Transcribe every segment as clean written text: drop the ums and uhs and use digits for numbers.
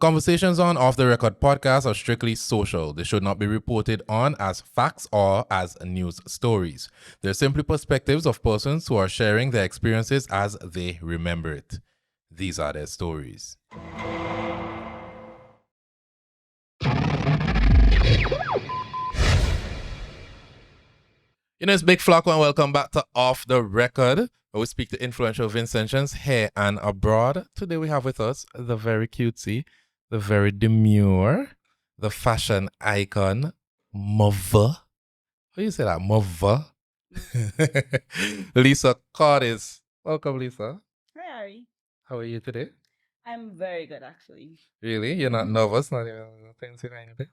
conversations on Off the Record podcast are strictly social. They should not be reported on as facts or as news stories. They're simply perspectives of persons who are sharing their experiences as they remember it. These are their stories. It's Big FLVCKO and welcome back to Off the Record, where we speak to influential Vincentians here and abroad. Today we have with us the very cutesy, the very demure, the fashion icon, mother. How do you say that? Mother? Lisa Cordice. Welcome, Lisa. Hi, Ari. How are you today? I'm very good, actually. Really? You're not nervous? Not even fancy or anything?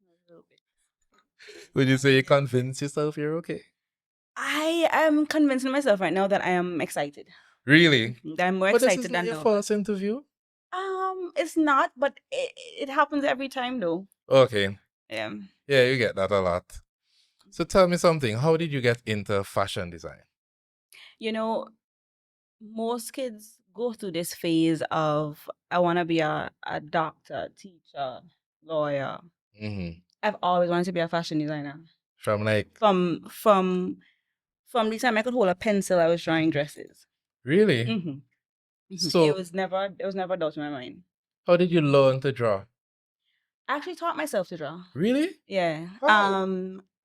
A little bit. Would you say you convince yourself you're okay? I am convincing myself right now that I am excited. Really? That I'm more But excited this is than not your nervous. first interview? It's not, but it happens every time, though. Okay. Yeah. Yeah, you get that a lot. So tell me something. How did you get into fashion design? You know, most kids go through this phase of, I want to be a doctor, teacher, lawyer. Mm-hmm. I've always wanted to be a fashion designer. From like... From the time I could hold a pencil, I was drawing dresses. Really? Mm-hmm. So it was never a doubt in my mind. how did you learn to draw? I actually taught myself to draw. Really? Yeah. How?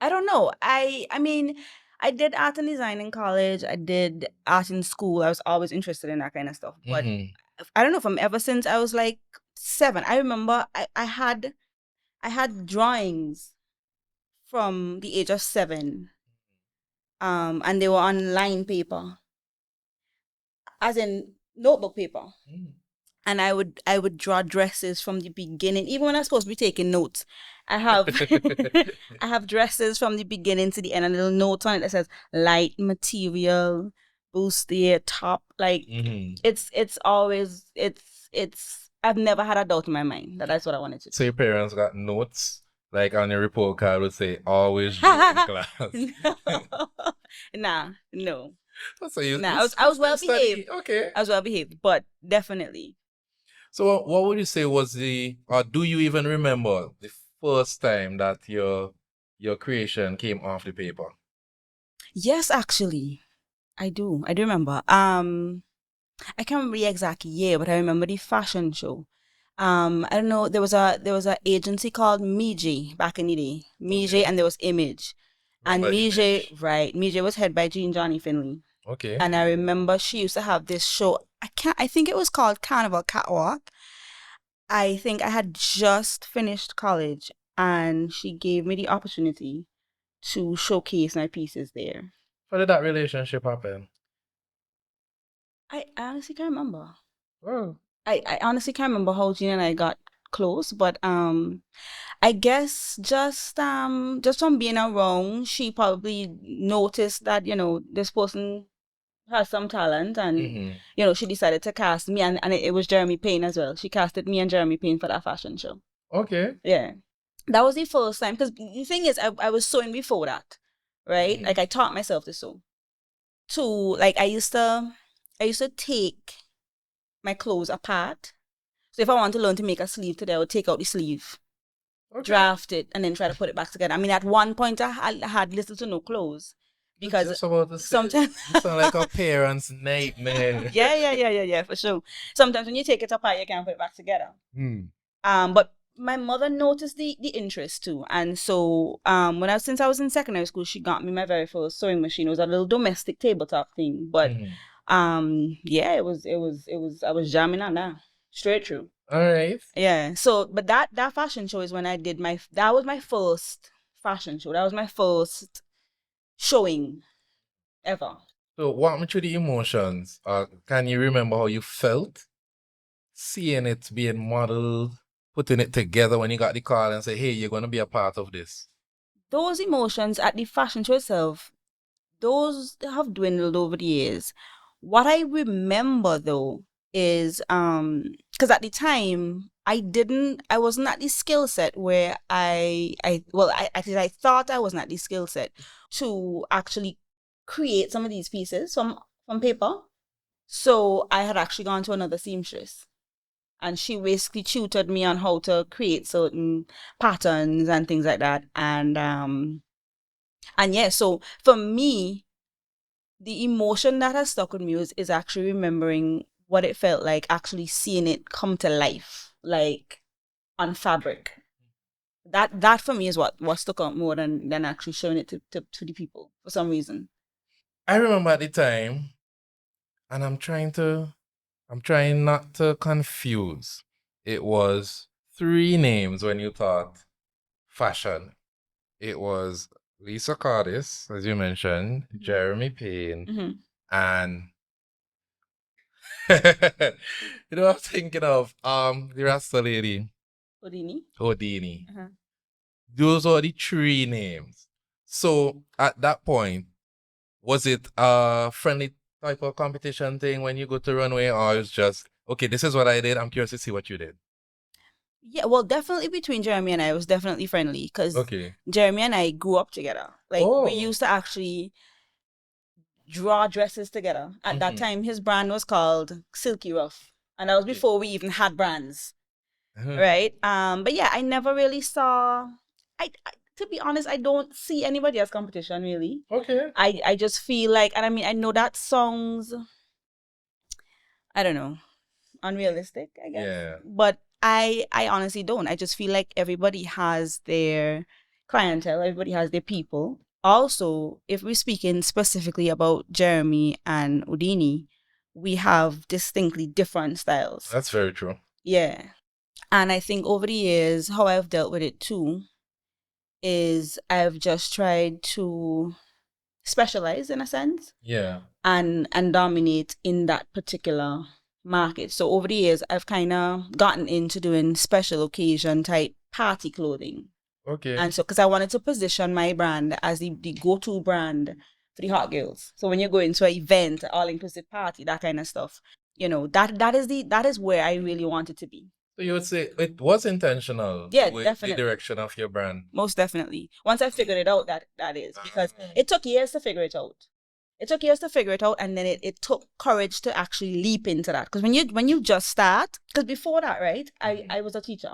I don't know. I mean, I did art and design in college. I did art in school. I was always interested in that kind of stuff. But I don't know, from ever since I was like 7. I remember I had drawings from the age of 7. And they were on line paper. As in notebook paper. And I would draw dresses from the beginning, even when I was supposed to be taking notes. I have I have dresses from the beginning to the end, a little note on it that says light material, bustier, top. Like it's always I've never had a doubt in my mind that that's what I wanted to do. So your parents got notes, like on your report card would say, always draw in class. No. So you, I was well behaved. Okay. I was well behaved, but definitely. So what would you say was or do you even remember the first time that your creation came off the paper? Yes, actually. I do remember. I can't remember the exact year, but I remember the fashion show. I don't know, there was a agency called Miji back in the day. Miji, okay. And there was Image. And Miji was headed by Jean Johnny Finley. Okay. And I remember she used to have this show. I think it was called Carnival Catwalk. I think I had just finished college and she gave me the opportunity to showcase my pieces there. How did that relationship happen? I honestly can't remember. Oh. I honestly can't remember how Jean and I got close, but I guess just from being around, she probably noticed that, this person has some talent, and she decided to cast me, and it was Jeremy Payne as well. She casted me and Jeremy Payne for that fashion show. Okay. Yeah. That was the first time, because the thing is, I was sewing before that, right? Like, I taught myself to sew. Like, I used to take my clothes apart. So if I want to learn to make a sleeve today, I would take out the sleeve, draft it, and then try to put it back together. I mean, at one point, I had little to no clothes. Because sometimes it sounds like a parent's nightmare. Yeah, for sure. Sometimes when you take it apart, you can't put it back together. But my mother noticed the interest too, and so since I was in secondary school, she got me my very first sewing machine. It was a little domestic tabletop thing, but yeah, it was I was jamming on that straight through. All right. Yeah. So, but that fashion show is when I did that was my first fashion show. That was my first showing ever. So walk me through the emotions. Can you remember how you felt seeing it being modeled, putting it together when you got the call and say, hey, you're going to be a part of this? Those emotions at the fashion show itself, those have dwindled over the years. What I remember though is because at the time I wasn't at the skill set where I thought I wasn't at the skill set to actually create some of these pieces from paper. So I had actually gone to another seamstress. and she basically tutored me on how to create certain patterns and things like that. And yeah, so for me, the emotion that has stuck with me is actually remembering what it felt like actually seeing it come to life, like on fabric. That for me is what stuck out more than actually showing it to the people for some reason. I remember at the time, and I'm trying not to confuse. It was 3 names when you thought fashion. It was Lisa Cordice, as you mentioned, Jeremy Payne, and you know, I'm thinking of the Rasta lady. Houdini. Those are the 3 names. So at that point, was it a friendly type of competition thing when you go to runway, or it's just, okay, this is what I did, I'm curious to see what you did? Yeah, well, definitely between Jeremy and I, it was definitely friendly because Jeremy and I grew up together. Like, we used to actually draw dresses together. At that time, his brand was called Silky Rough, and that was before we even had brands, right? But yeah, I never really saw. To be honest, I don't see anybody as competition really. I just feel like, and I mean, I know that songs, I don't know, unrealistic, I guess. Yeah. But I honestly don't. I just feel like everybody has their clientele, everybody has their people. Also, if we're speaking specifically about Jeremy and Houdini, we have distinctly different styles. That's very true. Yeah. And I think over the years, how I've dealt with it too is I've just tried to specialize in a sense. Yeah. And dominate in that particular market. So over the years, I've kind of gotten into doing special occasion type party clothing. Okay. And so, because I wanted to position my brand as the go-to brand for the hot girls. So when you go into an event, all-inclusive party, that kind of stuff, you know, that is where I really wanted to be. So you would say it was intentional, yeah, with definitely. the direction of your brand? Most definitely. Once I figured it out, that is, because it took years to figure it out. It took years to figure it out, and then it took courage to actually leap into that. Because when you just start, because before that, right, I was a teacher.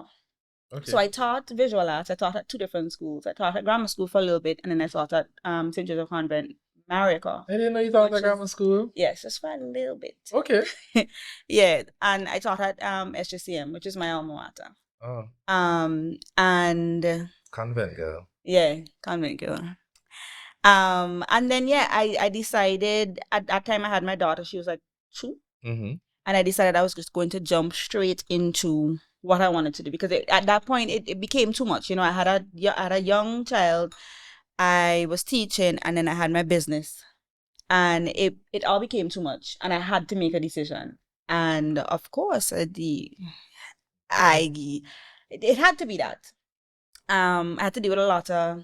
Okay. So I taught visual arts. I taught at 2 different schools. I taught at grammar school for a little bit, and then I taught at St. Joseph Convent, Marica. I didn't know you taught at grammar school. Yes, just for a little bit. Okay. Yeah, and I taught at SJCM, which is my alma mater. Oh. And convent girl. Yeah, convent girl. And then yeah, I decided at that time I had my daughter. She was like 2, and I decided I was just going to jump straight into what I wanted to do because at that point it became too much. You know, I had a young child, I was teaching, and then I had my business, and it all became too much, and I had to make a decision. And of course, it had to be that. I had to deal with a lot of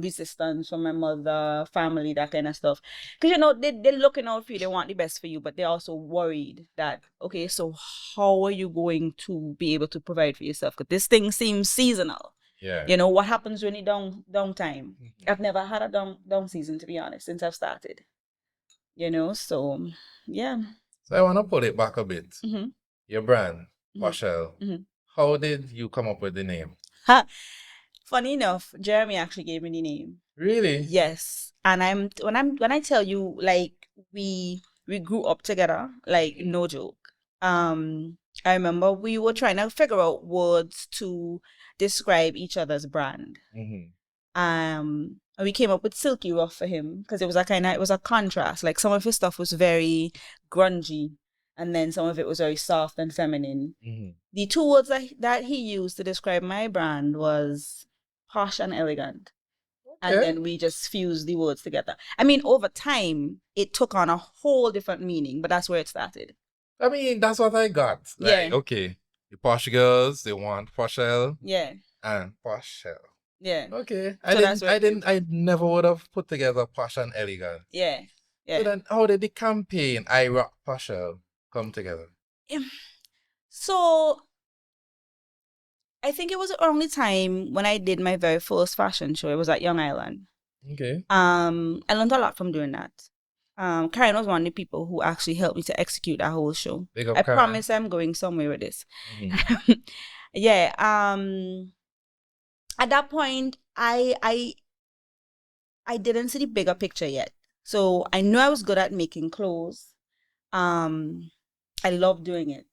resistance from my mother, family, that kind of stuff. Because, you know, they're looking out for you. They want the best for you, but they're also worried that, okay, so how are you going to be able to provide for yourself? Because this thing seems seasonal. Yeah. You know, what happens when you down time? I've never had a down season, to be honest, since I've started. You know, so, yeah. So I want to pull it back a bit. Your brand, Poshelle. How did you come up with the name? Funny enough, Jeremy actually gave me the name. Really? Yes. And when I tell you, like, we grew up together, like, no joke. I remember we were trying to figure out words to describe each other's brand. And we came up with Silky Rough for him because it was a contrast. Like, some of his stuff was very grungy, and then some of it was very soft and feminine. The 2 words that he used to describe my brand was posh and elegant. Okay. And then we just fused the words together. I mean, over time, it took on a whole different meaning, but that's where it started. I mean, that's what I got. Like, yeah. Okay, the posh girls, they want Poshelle. Yeah. And Poshelle. Yeah. Okay. I never would have put together posh and elegant. Yeah. Yeah. So then how did the campaign I Rock Poshelle come together? So I think it was the only time when I did my very first fashion show. It was at Young Island. Okay. I learned a lot from doing that. Karen was one of the people who actually helped me to execute that whole show. Big up I Karen. promise I'm going somewhere with this. Mm-hmm. Yeah. At that point, I didn't see the bigger picture yet. So I knew I was good at making clothes. I love doing it.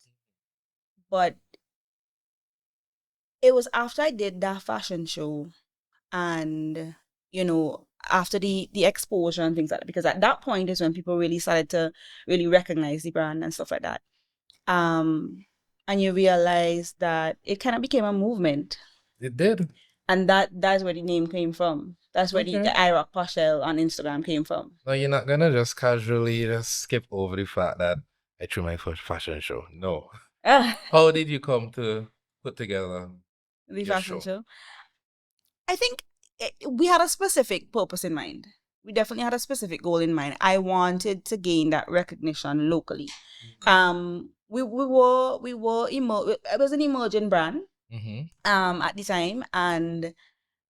But it was after I did that fashion show and, after the exposure and things like that, because at that point is when people really started to really recognize the brand and stuff like that. And you realize that it kind of became a movement. It did. And that's where the name came from. That's where the I Rock Poshelle on Instagram came from. No, you're not gonna just casually just skip over the fact that I threw my first fashion show. No. How did you come to put together The your fashion show? show? I think we had a specific purpose in mind. We definitely had a specific goal in mind. I wanted to gain that recognition locally. We were it was an emerging brand at the time, and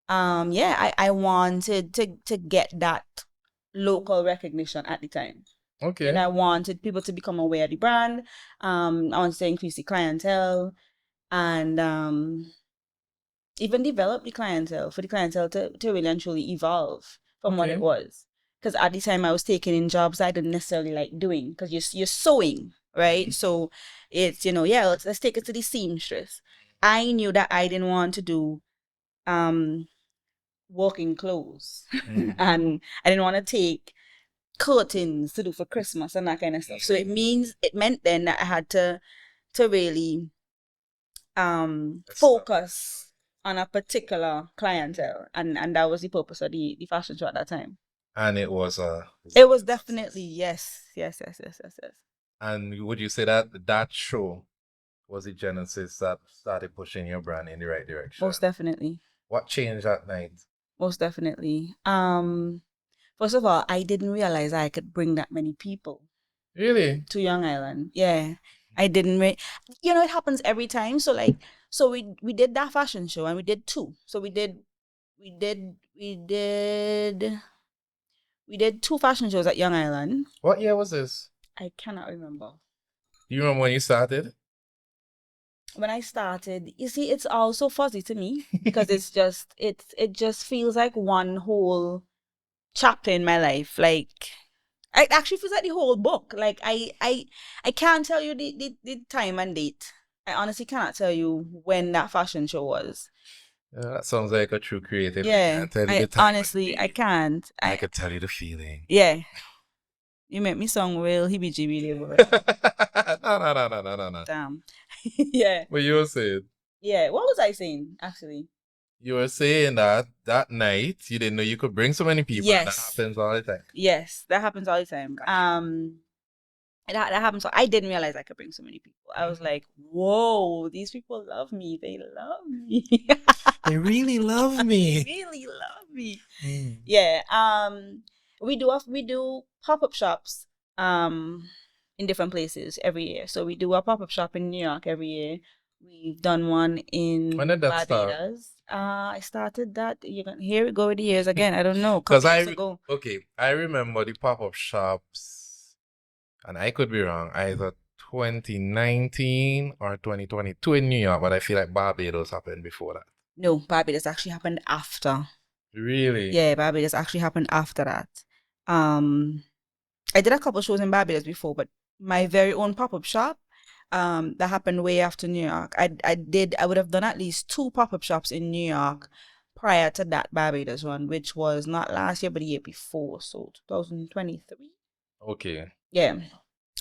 I wanted to get that local recognition at the time. Okay. And I wanted people to become aware of the brand. I wanted to increase the clientele and even develop the clientele for the clientele to really and truly evolve from what it was. Because at the time I was taking in jobs I didn't necessarily like doing because you're sewing, right? So it's, let's take it to the seamstress. I knew that I didn't want to do working clothes and I didn't want to take curtains to do for Christmas and that kind of stuff. So it meant then that I had to really focus on a particular clientele, and that was the purpose of the fashion show at that time. And it was definitely yes. And would you say that show was the genesis that started pushing your brand in the right direction? Most definitely. What changed that night? Most definitely. First of all, I didn't realize I could bring that many people. Really? To Young Island. Yeah. I didn't it happens every time. So we did that fashion show and we did two. So we did two fashion shows at Young Island. What year was this? I cannot remember. Do you remember when you started? When I started, you see, it's all so fuzzy to me because it just feels like one whole chapter in my life. Like it actually feels like the whole book. Like I can't tell you the time and date. I honestly cannot tell you when that fashion show was. Yeah, that sounds like a true creative. Yeah, I can't. I could tell you the feeling. Yeah. You make me sound real heebie-jeebie. No. Damn. Yeah. What you were saying? Yeah. What was I saying, actually? You were saying that night you didn't know you could bring so many people. Yes. That happens all the time. Yes, that happens all the time. That happens. I didn't realize I could bring so many people. I was like, whoa, these people love me. They love me. They really love me. They really love me. Yeah. We do pop-up shops in different places every year. So we do a pop-up shop in New York every year. We've done one in When did that Barbados. I started that. Here we go with the years again. I don't know. Because I remember the pop-up shops, and I could be wrong, either 2019 or 2022 in New York, but I feel like Barbados happened before that. No, Barbados actually happened after. Really? Yeah, Barbados actually happened after that. I did a couple shows in Barbados before, but my very own pop-up shop, that happened way after New York. I would have done at least 2 pop-up shops in New York prior to that Barbados one, which was not last year, but the year before, so 2023. Okay. Yeah.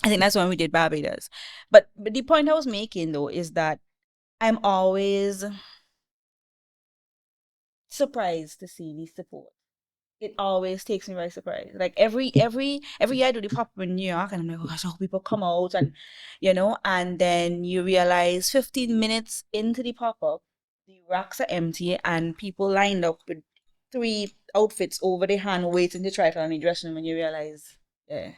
I think that's when we did Barbados. But the point I was making, though, is that I'm always surprised to see the support. It always takes me by surprise. Like every year I do the pop-up in New York and I'm like, oh gosh, I hope people come out and and then you realize 15 minutes into the pop-up, the racks are empty and people lined up with 3 outfits over their hand waiting to try it on the dressing room and you realize, yeah.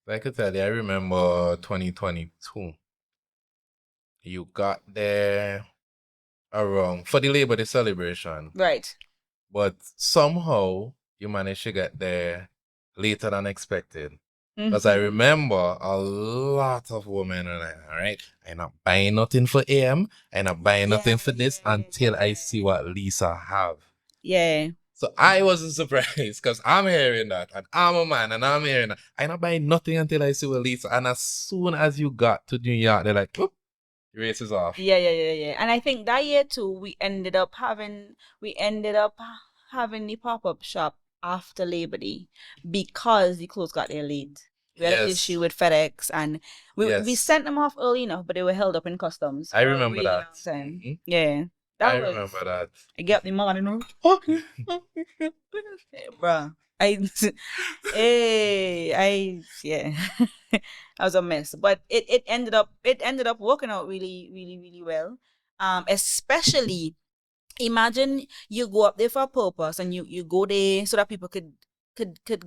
I could tell you, I remember 2022. You got there around for the Labor Day celebration. Right. But somehow you managed to get there later than expected. Because I remember a lot of women are like, all right, I'm not buying nothing for AM, I'm not buying nothing for this until I see what Lisa have. Yeah. So I wasn't surprised because I'm hearing that and I'm a man and I'm hearing that. I'm not buying nothing until I see what Lisa. And as soon as you got to New York, they're like, whoop, the race is off. Yeah. And I think that year too, we ended up having the pop-up shop after Labor Day because the clothes got there late. We had an issue with FedEx and we sent them off early enough, but they were held up in customs. I remember that. Mm-hmm. Yeah. Remember that. I get up in the morning, bruh. Yeah. I was a mess. But it ended up working out really, really, really well. Especially imagine you go up there for a purpose and you go there so that people could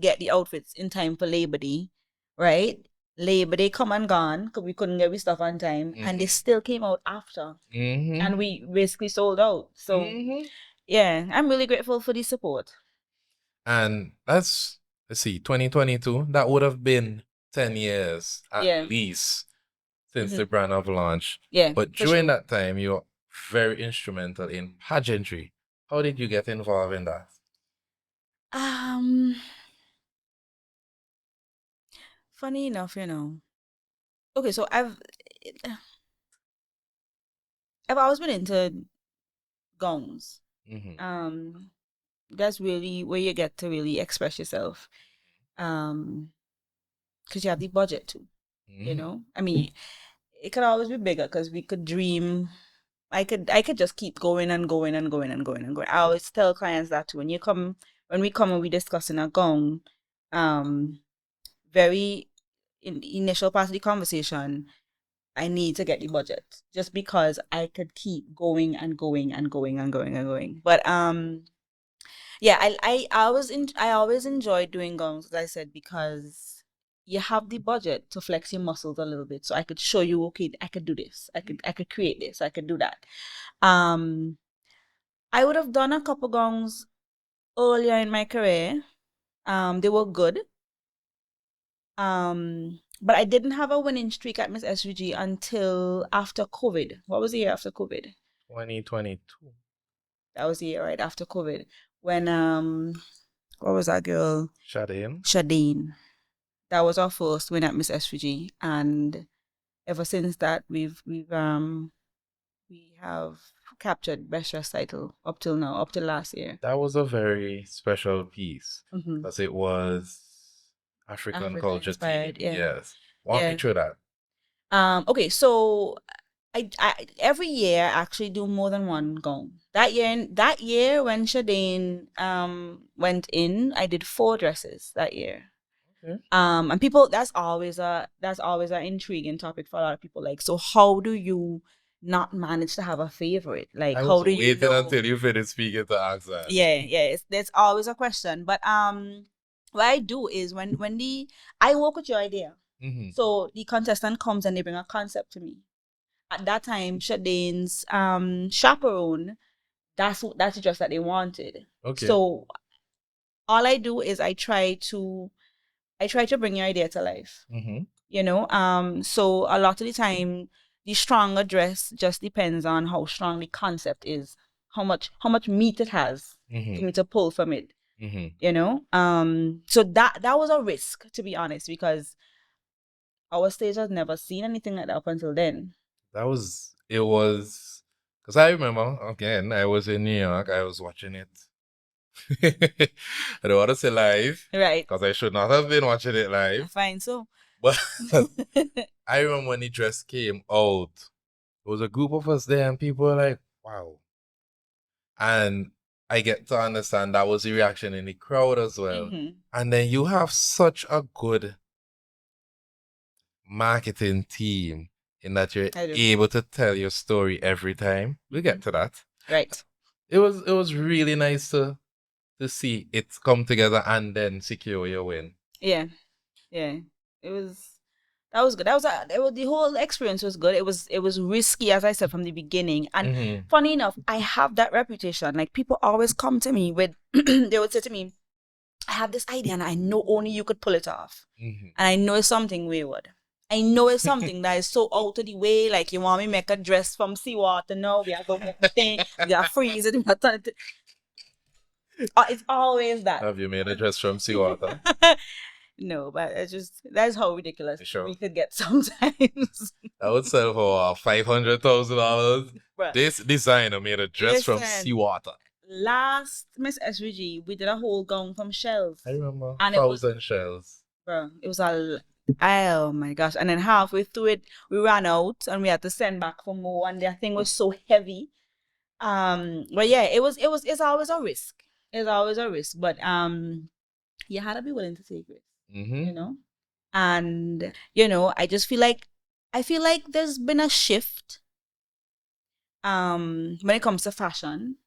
get the outfits in time for Labor Day, right? Labor Day come and gone because we couldn't get stuff on time, and they still came out after, and we basically sold out. So yeah, I'm really grateful for the support. And let's see, 2022, that would have been 10 years at least since the brand have launched. Yeah, but during that time, you're very instrumental in pageantry. How did you get involved in that? Funny enough, okay, so I've always been into gowns. That's really where you get to really express yourself, because you have the budget too. I mean, it could always be bigger because we could dream. I could just keep going and going and going and going and going. I always tell clients that too. When we come and we discuss in a gown, very in the initial part of the conversation, I need to get the budget just because I could keep going and going and going and going and going. But yeah, I always enjoyed doing gowns, as I said, because you have the budget to flex your muscles a little bit. So I could show you, okay, I could do this. I could create this. I could do that. I would have done a couple gowns earlier in my career. They were good. But I didn't have a winning streak at Miss SVG until after COVID. What was the year after COVID? 2022. That was the year right after COVID. When what was that girl? Shadeen. That was our first win at Miss SVG, and ever since that we have captured best dress title up till now, up till last year. That was a very special piece because it was African culture inspired. Yes. Walk me through that. Okay, so I every year I actually do more than one gown. That year when Shadeen went in, I did 4 dresses that year. Okay. And people, that's always an intriguing topic for a lot of people. Like, so how do you not manage to have a favorite? Like, how do you waiting until you finish speaking to ask that? Yeah, that's always a question. But what I do is when I work with your idea. So the contestant comes and they bring a concept to me. At that time, Shadeen's chaperone, that's the dress that they wanted. Okay. So all I do is I try to bring your idea to life. So a lot of the time, the stronger dress just depends on how strong the concept is, how much meat it has for me to pull from it. So that was a risk, to be honest, because our stage has never seen anything like that up until then. It was, because I remember, again, I was in New York, I was watching it. I don't want to say live. Right. Because I should not have been watching it live. Fine, so. But I remember when the dress came out, there was a group of us there and people were like, wow. And I get to understand that was the reaction in the crowd as well. And then you have such a good marketing team in that you're able to tell your story every time. We'll get to that. Right. It was really nice to see it come together and then secure your win. Yeah. That was good. The whole experience was good. It was risky, as I said from the beginning. And funny enough, I have that reputation. Like, people always come to me with, they would say to me, I have this idea and I know only you could pull it off. Mm-hmm. And I know it's something wayward. I know it's something that is so out of the way. Like, you want me to make a dress from seawater? No, we are going to make the thing. We got to freeze it. We got to... It's always that. Have you made a dress from seawater? No, but that's how ridiculous Sure. we could get sometimes. I would sell for $500,000. Bruh. This designer made a dress from seawater. Last Miss SVG, we did a whole gown from shells. I remember. And 1,000 shells. Bro, it was oh my gosh. And then halfway through it, we ran out and we had to send back for more, and the thing was so heavy. But yeah, it's always a risk. It's always a risk. But you had to be willing to take risks. Mm-hmm. You know? And I just feel like there's been a shift when it comes to fashion.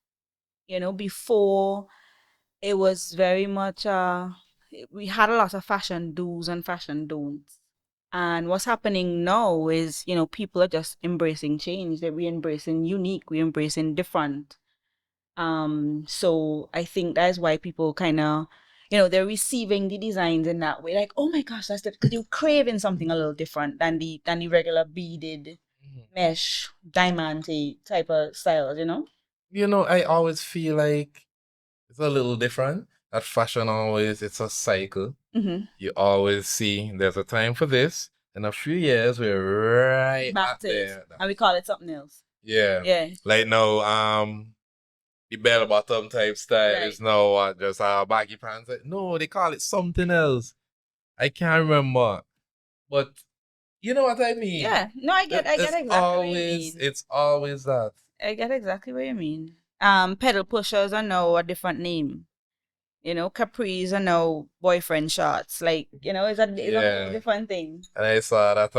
Before it was very much we had a lot of fashion do's and fashion don'ts. And what's happening now is, people are just embracing change. We're embracing unique, we're embracing different. So I think that's why people kind of, they're receiving the designs in that way. Like, oh my gosh, that's because you're craving something a little different than the regular beaded mesh diamond type of styles, I always feel like it's a little different. That fashion it's a cycle. Mm-hmm. You always see there's a time for this. In a few years, we're right back to there. it. And we call it something else. Yeah. Yeah. Like now, the bell bottom type style is now just baggy pants. No, they call it something else. I can't remember. But you know what I mean? Yeah. No, I get exactly what you mean. It's always that. I get exactly what you mean. Pedal pushers are now a different name. Capris are now boyfriend shorts. Like, it's a whole different thing. And I saw that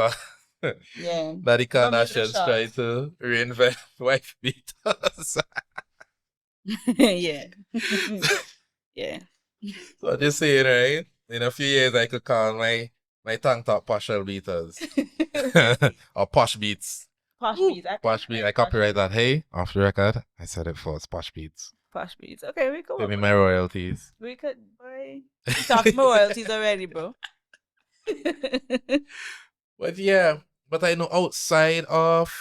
yeah. that the Kardashians try to reinvent wife beaters. Yeah. Yeah. So what you saying, right? In a few years I could call my tank top Poshelle beaters. Or posh beats. Posh beats. Posh beats. I copyright that. Hey, off the record, I said it first. Posh beats. Posh beats. Okay, we could. Give me my royalties. We could, boy. We talking royalties already, bro. But yeah, I know outside of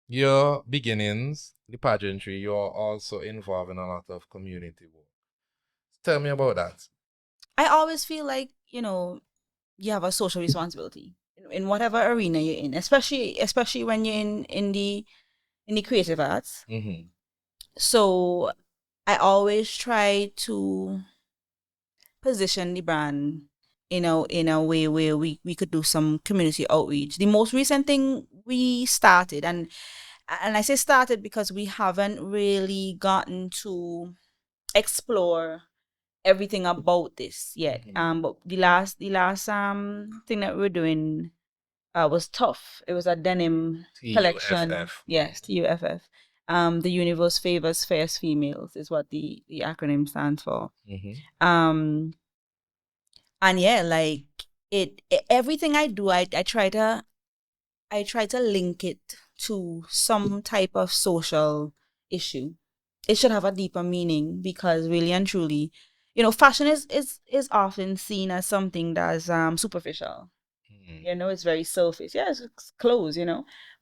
your beginnings, the pageantry, you're also involved in a lot of community work. Tell me about that. I always feel like, you have a social responsibility in whatever arena you're in, especially when you're in the creative arts. Mm-hmm. So I always try to position the brand, in a way where we could do some community outreach. The most recent thing we started, and I say started because we haven't really gotten to explore everything about this yet. Mm-hmm. But the last thing that we're doing was tough. It was a denim collection. Yes, TUFF. The universe favors fairest females is what the acronym stands for. Mm-hmm. And yeah, like everything I do, I try to link it to some type of social issue. It should have a deeper meaning, because really and truly, fashion is often seen as something that's superficial. It's very surface. Yes, it's clothes,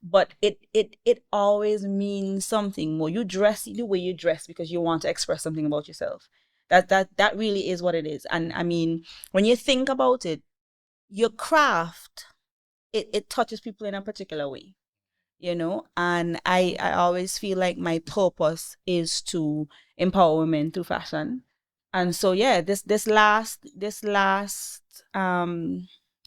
but it always means something more. You dress the way you dress because you want to express something about yourself. That really is what it is. And I mean, when you think about it, your craft, it touches people in a particular way, and I always feel like my purpose is to empower women through fashion. And so yeah, this last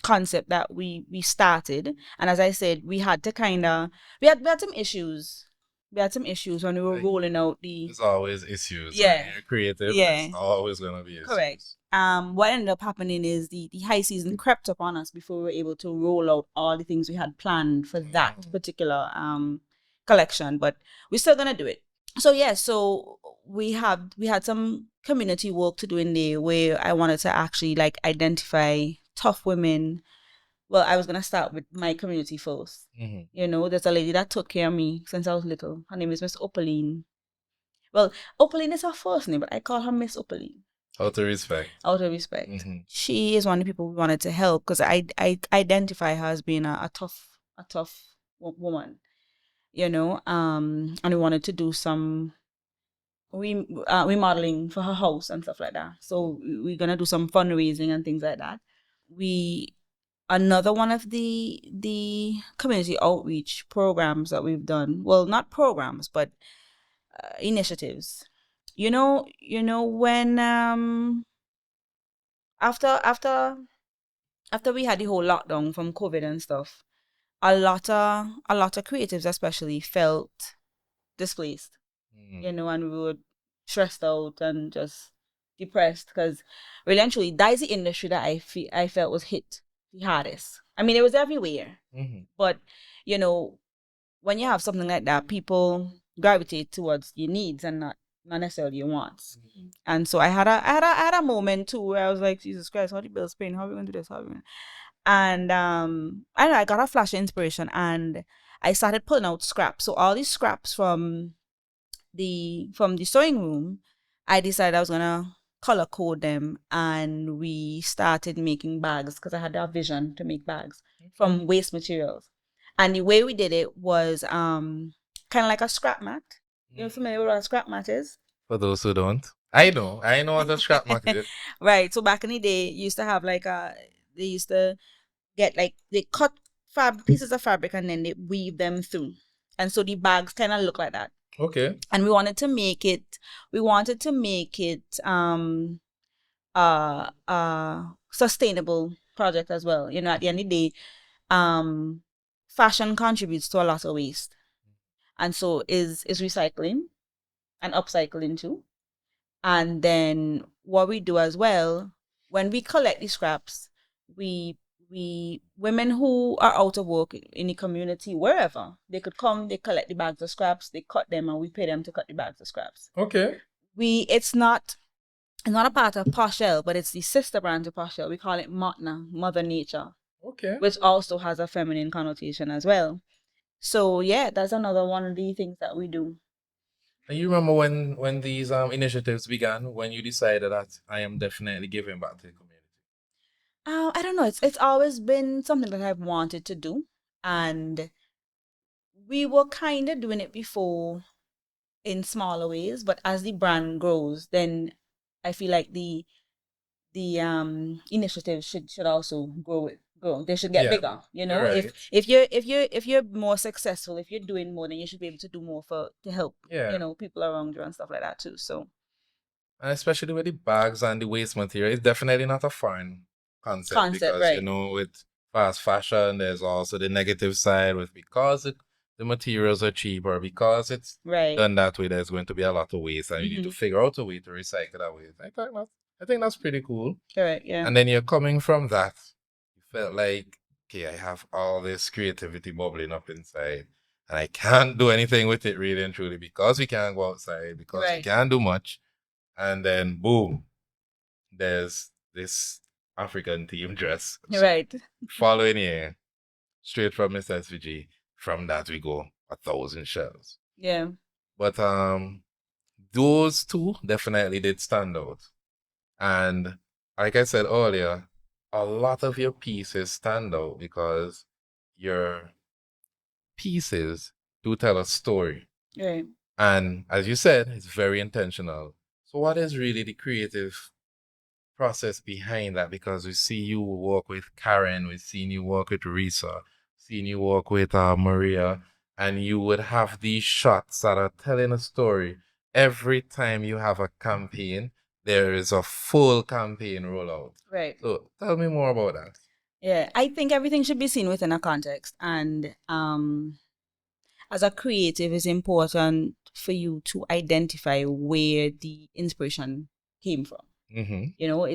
concept that we started, and as I said, we had some issues. We had some issues when we were rolling out the... There's always issues. Yeah. When you're creative. Yeah. There's always gonna be issues. Correct. What ended up happening is the high season crept up on us before we were able to roll out all the things we had planned for that particular collection, but we're still gonna do it. So yeah, we had some community work to do in there, where I wanted to actually like identify tough women. Well, I was gonna start with my community first. Mm-hmm. There's a lady that took care of me since I was little. Her name is Miss Opaline. Well, Opaline is her first name, but I call her Miss Opaline. Out of respect. Out of respect. She is one of the people we wanted to help because I identify her as being a tough woman, you know. And we wanted to do some remodeling for her house and stuff like that. So we're gonna do some fundraising and things like that. Another one of the community outreach programs that we've done. Well, not programs, but initiatives. You know when after we had the whole lockdown from COVID and stuff, a lot of creatives especially felt displaced, you know, and we were stressed out and just depressed because really and truly that is the industry that I felt was hit the hardest. I mean, it was everywhere, but you know, when you have something like that, people gravitate towards your needs and not necessarily your wants. And so I had a moment too where I was like, Jesus Christ, how the bills paying? How are we gonna do this? How are we gonna... And I don't know, I got a flash of inspiration and I started pulling out scraps. So all these scraps from the sewing room, I decided I was gonna color code them, and we started making bags because I had that vision to make bags from waste materials. And the way we did it was kind of like a scrap mat. You're familiar with what a scrap mat is? For those who don't, I know what a scrap mat is. Right. So back in the day, you used to have they used to get they cut pieces of fabric and then they weave them through, and so the bags kind of look like that. Okay. And we wanted to make it sustainable project as well. You know, at the end of the day, fashion contributes to a lot of waste. And so is recycling and upcycling too. And then what we do as well, when we collect the scraps, we women who are out of work in the community, wherever, they could come, they collect the bags of scraps, they cut them, and we pay them to cut the bags of scraps. Okay. It's not a part of Poshelle, but it's the sister brand to Poshelle. We call it Matna, Mother Nature. Okay. Which also has a feminine connotation as well. So yeah, that's another one of the things that we do. And you remember when these initiatives began, when you decided that I am definitely giving back to the community? I don't know. It's always been something that I've wanted to do, and we were kind of doing it before in smaller ways. But as the brand grows, then I feel like the initiative should also grow. They should get bigger. You know, right. if you're more successful, if you're doing more, then you should be able to do more to help. You know, people around you and stuff like that too. So. And especially with the bags and the waste material, it's definitely not a foreign concept because right. you know, with fast fashion, there's also the negative side with because the materials are cheap or because it's done that way, there's going to be a lot of waste, and you need to figure out a way to recycle that waste. I think that's pretty cool. Correct, yeah. And then you're coming from that, you felt like, okay, I have all this creativity bubbling up inside, and I can't do anything with it really and truly because we can't go outside, because we can't do much. And then boom, there's this African theme dress. Right. Following year, straight from Miss SVG. From that we go 1,000 shells. Yeah. But those two definitely did stand out. And like I said earlier, a lot of your pieces stand out because your pieces do tell a story. Right. And as you said, it's very intentional. So what is really the creative process behind that? Because we see you work with Karen, we've seen you work with Risa, seen you work with Maria, and you would have these shots that are telling a story. Every time you have a campaign, there is a full campaign rollout. Right. So tell me more about that. Yeah, I think everything should be seen within a context. And as a creative, it's important for you to identify where the inspiration came from. You know,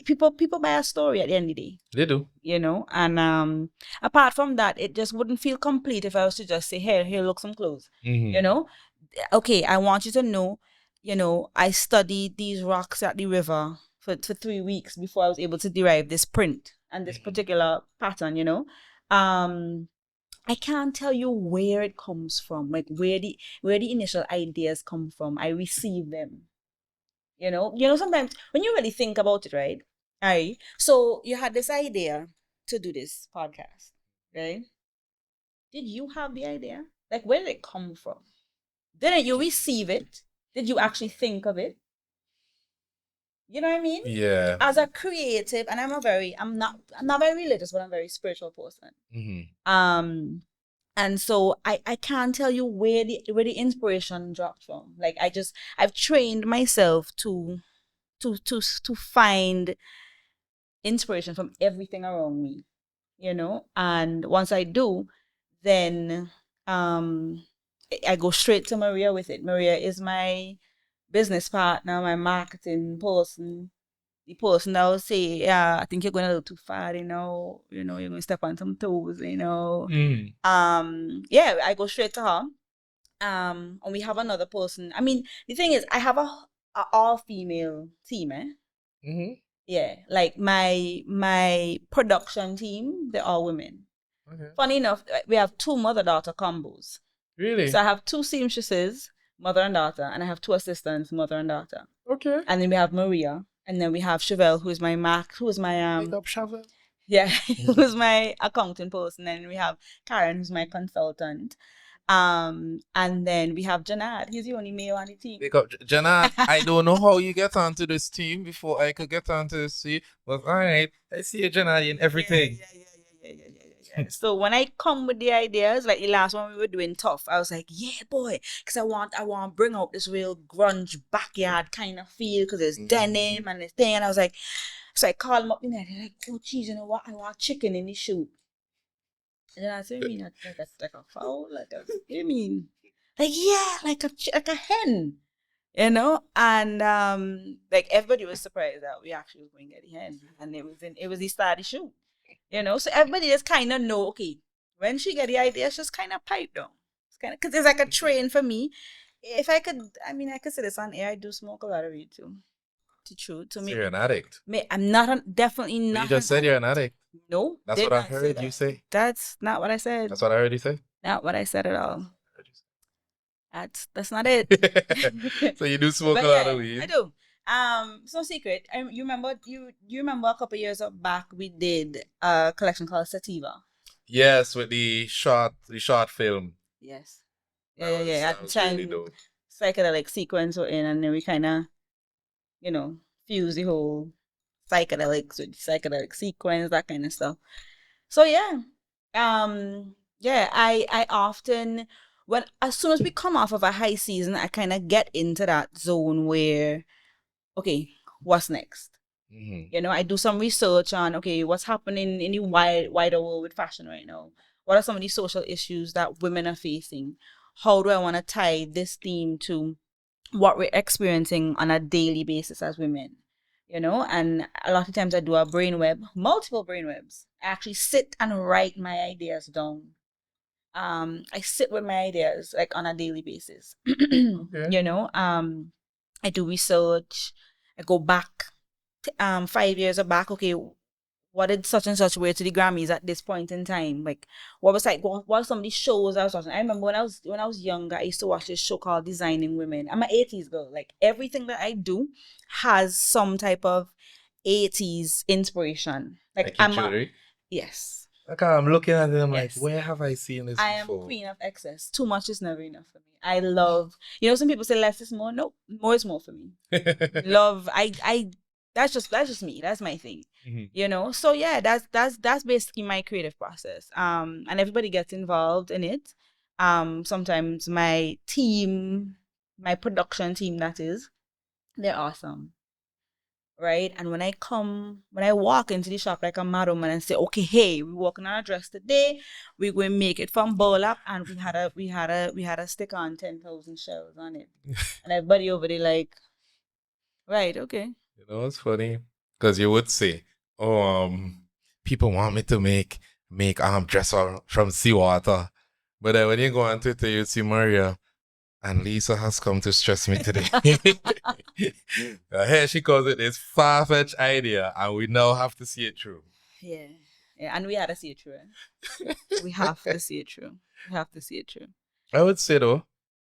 people buy a story at the end of the day. They do. You know, and apart from that, it just wouldn't feel complete if I was to just say, here, look, some clothes. You know, okay, I want you to know, you know, I studied these rocks at the river for 3 weeks before I was able to derive this print and this particular pattern, you know. I can't tell you where it comes from, like where the initial ideas come from. I receive them, Sometimes when you really think about it, right? All right. So you had this idea to do this podcast, right? Did you have the idea? Like, where did it come from? Didn't you receive it? Did you actually think of it? You know what I mean? Yeah. As a creative, and I'm not very religious, but I'm a very spiritual person. And so I can't tell you where the inspiration dropped from. Like I've trained myself to find inspiration from everything around me, and once I do, then I go straight to Maria with it. Maria is my business partner, my marketing person, the person that will say, yeah, I think you're going a little too far, you're going to step on some toes, yeah, I go straight to her. And we have another person. I mean, the thing is, I have a all female team, Yeah, like my production team, they're all women. Okay. Funny enough, we have 2 mother-daughter combos. Really? So I have 2 seamstresses, mother and daughter, and I have 2 assistants, mother and daughter. Okay. And then we have Maria, and then we have Chevelle, who's my Pick up Chevelle. Yeah, who's my accounting person, and we have Karen, who's my consultant. And then we have Janad. He's the only male on the team. Janad, I don't know how you get onto this team before I could get onto this team, but all right, I see you, Janad, in everything. Yeah. So when I come with the ideas, like the last one we were doing tough, I was like, yeah, boy, because I want to bring out this real grunge backyard kind of feel, because it's denim and this thing, and I was like, so I called them up in there, they're like, oh, geez, you know what? I want chicken in the shoot. And then I said, you mean like a fowl? What do you mean? Like, yeah, like a hen, And like everybody was surprised that we actually was going to get the hen, and it was the start of the shoot, So everybody just kind of know, okay, when she get the idea, it's just kind of pipe down. It's kind of because it's like a train for me. If I could, I could say this on air. I do smoke a lot of weed too. To so you're an addict. I'm not definitely not. You just said you're an addict. No, that's what I heard you say. That's not what I said. That's what I heard you say. Not what I said at all. That's not it. So you do smoke a lot of weed. I do. It's no secret. You remember a couple years back we did a collection called Sativa. Yes, with the short film. Yes. Yeah. At the time, really psychedelic sequence were in, and then we kind of, fuse the whole psychedelics with psychedelic sequence, that kind of stuff. So yeah, I often, as soon as we come off of a high season, I kind of get into that zone where, okay, what's next? I do some research on, okay, what's happening in the wider world with fashion right now? What are some of the social issues that women are facing? How do I want to tie this theme to what we're experiencing on a daily basis as women? And a lot of times I do a brainweb, multiple brainwebs. I actually sit and write my ideas down. I sit with my ideas like on a daily basis. Okay. I do research. I go back 5 years back. Okay, what did such and such wear to the Grammys at this point in time? Like, what were some of these shows I was watching? I remember when I was younger, I used to watch this show called Designing Women. I'm an 80s girl. Like, everything that I do has some type of 80s inspiration. Like jewelry? Yes. Okay, I'm looking at it, I'm like, where have I seen this before? I am queen of excess. Too much is never enough for me. I love, some people say less is more. No, more is more for me. Love, that's just me. That's my thing. So yeah, that's basically my creative process. And everybody gets involved in it. Sometimes my team, my production team, that is, they're awesome. Right? And when I walk into the shop like a mad woman and say, okay, hey, we're working on a dress today, we're going to make it from burlap, and we had a sticker on 10,000 shells on it. And everybody over there like, right, okay. It's funny because you would say, people want me to make dress from seawater, but then when you go on Twitter, you see Maria, and Lisa has come to stress me today. Here she calls it this far-fetched idea, and we now have to see it through. Yeah, and we had to see it through. We have to see it through. We have to see it through. I would say though,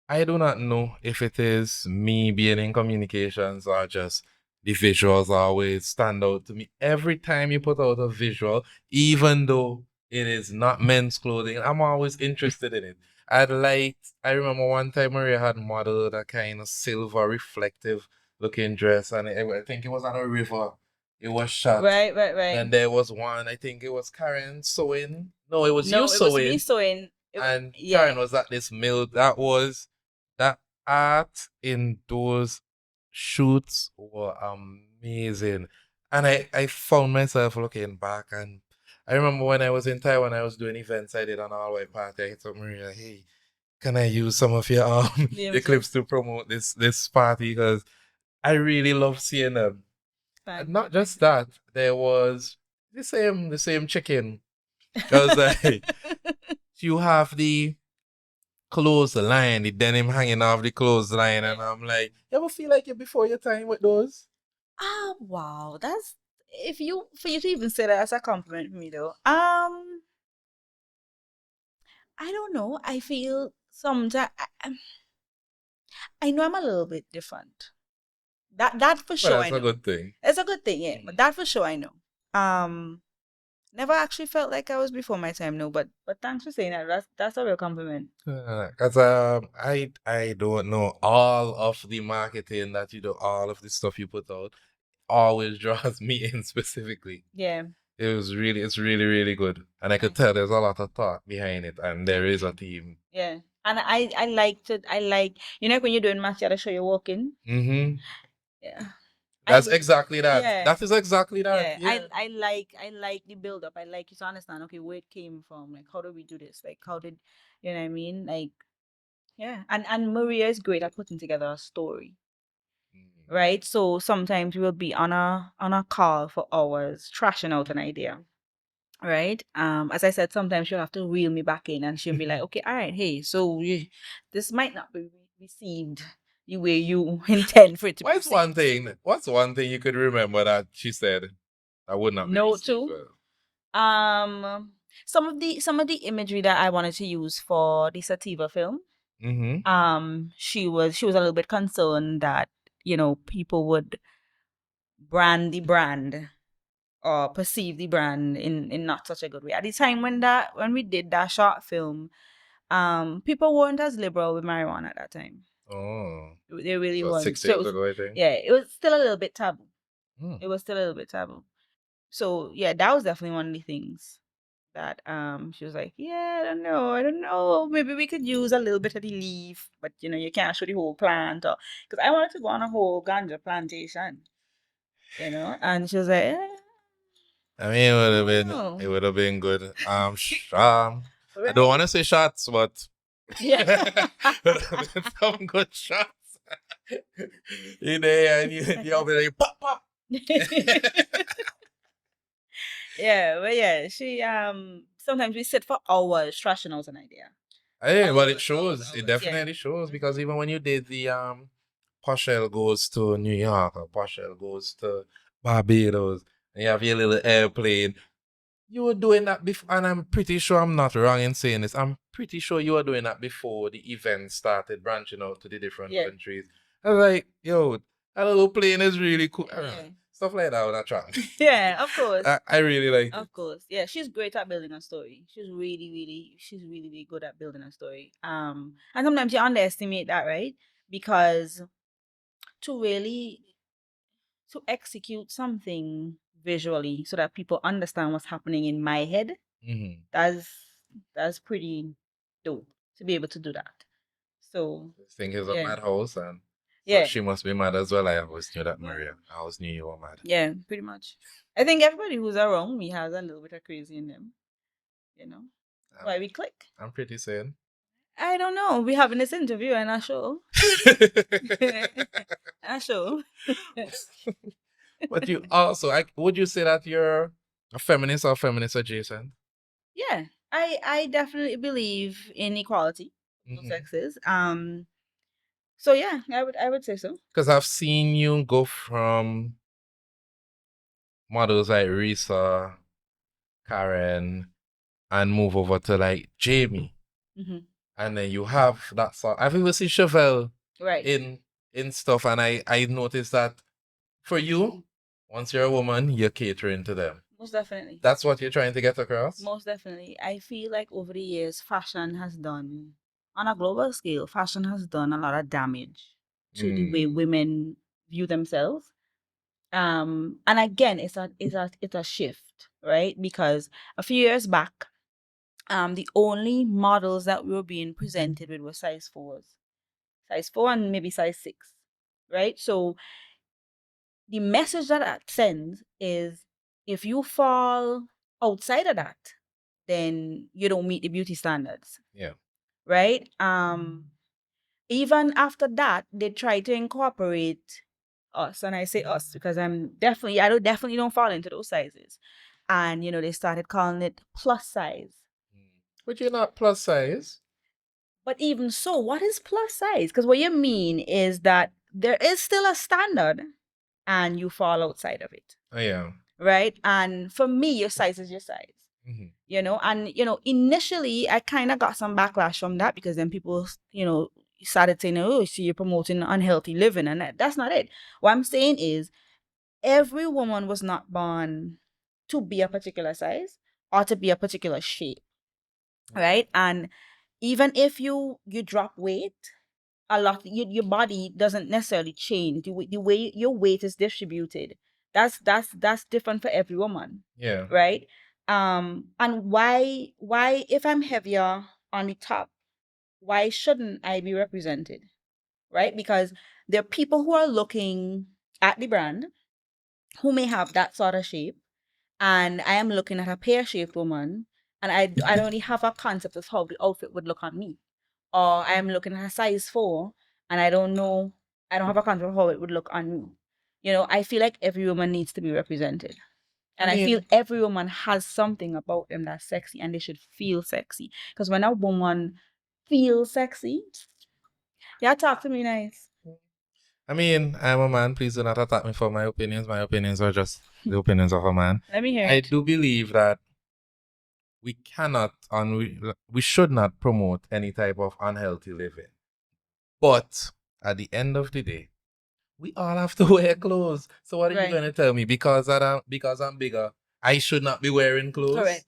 I do not know if it is me being in communications or just the visuals always stand out to me. Every time you put out a visual, even though it is not men's clothing, I'm always interested in it. I remember one time Maria had modeled a kind of silver reflective looking dress, and I think it was on a river. It was shot. Right, right, right. And there was one, I think it was Karen sewing. No, it was you No, it was me sewing. sewing. And Yeah. Karen was at this mill. That art in those shoots were amazing. And I found myself looking back, and I remember when I was in Taiwan, I was doing events. I did an all-white party. I hit up Maria, hey, can I use some of your your clips to promote this party? Because I really love seeing them. And not just that, there was the same chicken. Because you have the clothesline, the denim hanging off the clothesline, and I'm like, you ever feel like you're before your time with those? Wow, that's for you to even say that as a compliment for me though. I don't know. I feel sometimes I know I'm a little bit different. That for But sure that's I a know. good thing. It's a good thing, yeah. But that for sure I know. Um, never actually felt like I was before my time, no. But thanks for saying that. That's a real compliment. Because I don't know all of the marketing that you do, all of the stuff you put out, always draws me in specifically. Yeah. It's really, really good. And I could tell there's a lot of thought behind it, and there is a team. Yeah. And I like you know when you're doing match, you gotta show you're walking. Mm-hmm. Yeah. That's exactly that. Yeah. That is exactly that. Yeah. Yeah. I like the build up. I like you to understand, okay, where it came from. Like how do we do this? Like how did you know what I mean? Like yeah. And Maria is great at putting together a story. Right? So sometimes we'll be on a call for hours, trashing out an idea. Right? As I said, sometimes she'll have to reel me back in and she'll be like, okay, all right, hey, so this might not be received the way you intend for it to be What's received. one thing you could remember that she said that would not be No received to. well? Some of the imagery that I wanted to use for the Sativa film, she was a little bit concerned that, you know, people would brand the brand or perceive the brand in not such a good way. At the time when we did that short film, people weren't as liberal with marijuana at that time. Oh. They really So weren't. 6 years ago, I think. Yeah, it was still a little bit taboo. Hmm. It was still a little bit taboo. So yeah, that was definitely one of the things that she was like, yeah, I don't know. Maybe we could use a little bit of the leaf, but you know, you can't show the whole plant or because I wanted to go on a whole ganja plantation. You know, and she was like, I mean, it would have been good. I don't want to say shots, but yeah. some good shots. You there and you'll be like pop pop. Yeah, but yeah, she sometimes we sit for hours trashing out an idea. Hey, but it shows. It definitely shows because even when you did the Poshelle goes to New York or Poshelle goes to Barbados, and you have your little airplane. You were doing that before, and I'm pretty sure I'm not wrong in saying this. I'm pretty sure you were doing that before the event started branching out to the different countries. I was like, yo, that little plane is really cool. Stuff like that would attract me. Yeah, of course. I really like it. Of course. Yeah, she's great at building a story. She's really good at building a story. And sometimes you underestimate that, right? Because to really to execute something visually so that people understand what's happening in my head, that's pretty dope to be able to do that. So This thing is a madhouse, and yeah, she must be mad as well. I always knew that, Maria. I always knew you were mad. yeah, pretty much. I think everybody who's around me has a little bit of crazy in them. You know, why we click. I'm pretty sane. I don't know. We're having this interview and I show. I show. But you also, would you say that you're a feminist or feminist adjacent? Yeah, I definitely believe in equality of sexes. So yeah, I would say so. Because I've seen you go from models like Risa, Karen, and move over to like Jamie. and then you have that sort. I've even seen Chevelle Right. in stuff, and I noticed that for you, once you're a woman, you're catering to them. Most definitely. That's what you're trying to get across? Most definitely. I feel like over the years, fashion has done, on a global scale, fashion has done a lot of damage to the way women view themselves. And again, it's a shift, right? Because a few years back, the only models that we were being presented with were size 4s, size 4 and maybe size 6, right? So the message that that sends is, if you fall outside of that, then you don't meet the beauty standards. Yeah. Right? Even after that, they try to incorporate us, and I say us because I definitely don't fall into those sizes. And they started calling it plus size. But you're not plus size. But even so, what is plus size? Because what you mean is that there is still a standard and you fall outside of it. Oh, yeah. Right? And for me, your size is your size. And initially I kind of got some backlash from that, because then people started saying, oh, so you're promoting unhealthy living, and that's not it. What I'm saying is, every woman was not born to be a particular size or to be a particular shape, right? And even if you drop weight a lot, your body doesn't necessarily change. The way your weight is distributed, that's different for every woman. Yeah. Right? And why if I'm heavier on the top, why shouldn't I be represented? Right? Because there are people who are looking at the brand who may have that sort of shape, and I am looking at a pear-shaped woman, and I don't really have a concept of how the outfit would look on me. Or I am looking at a size 4, and I don't have a concept of how it would look on me. I feel like every woman needs to be represented. And I feel every woman has something about them that's sexy, and they should feel sexy. Because when a woman feels sexy, yeah, talk to me nice. I mean, I'm a man. Please do not attack me for my opinions. My opinions are just the opinions of a man. Let me hear I it. do believe that we cannot and we should not promote any type of unhealthy living. But at the end of the day, we all have to wear clothes. So what are you Right. going to tell me? Because I'm bigger, I should not be wearing clothes? Correct.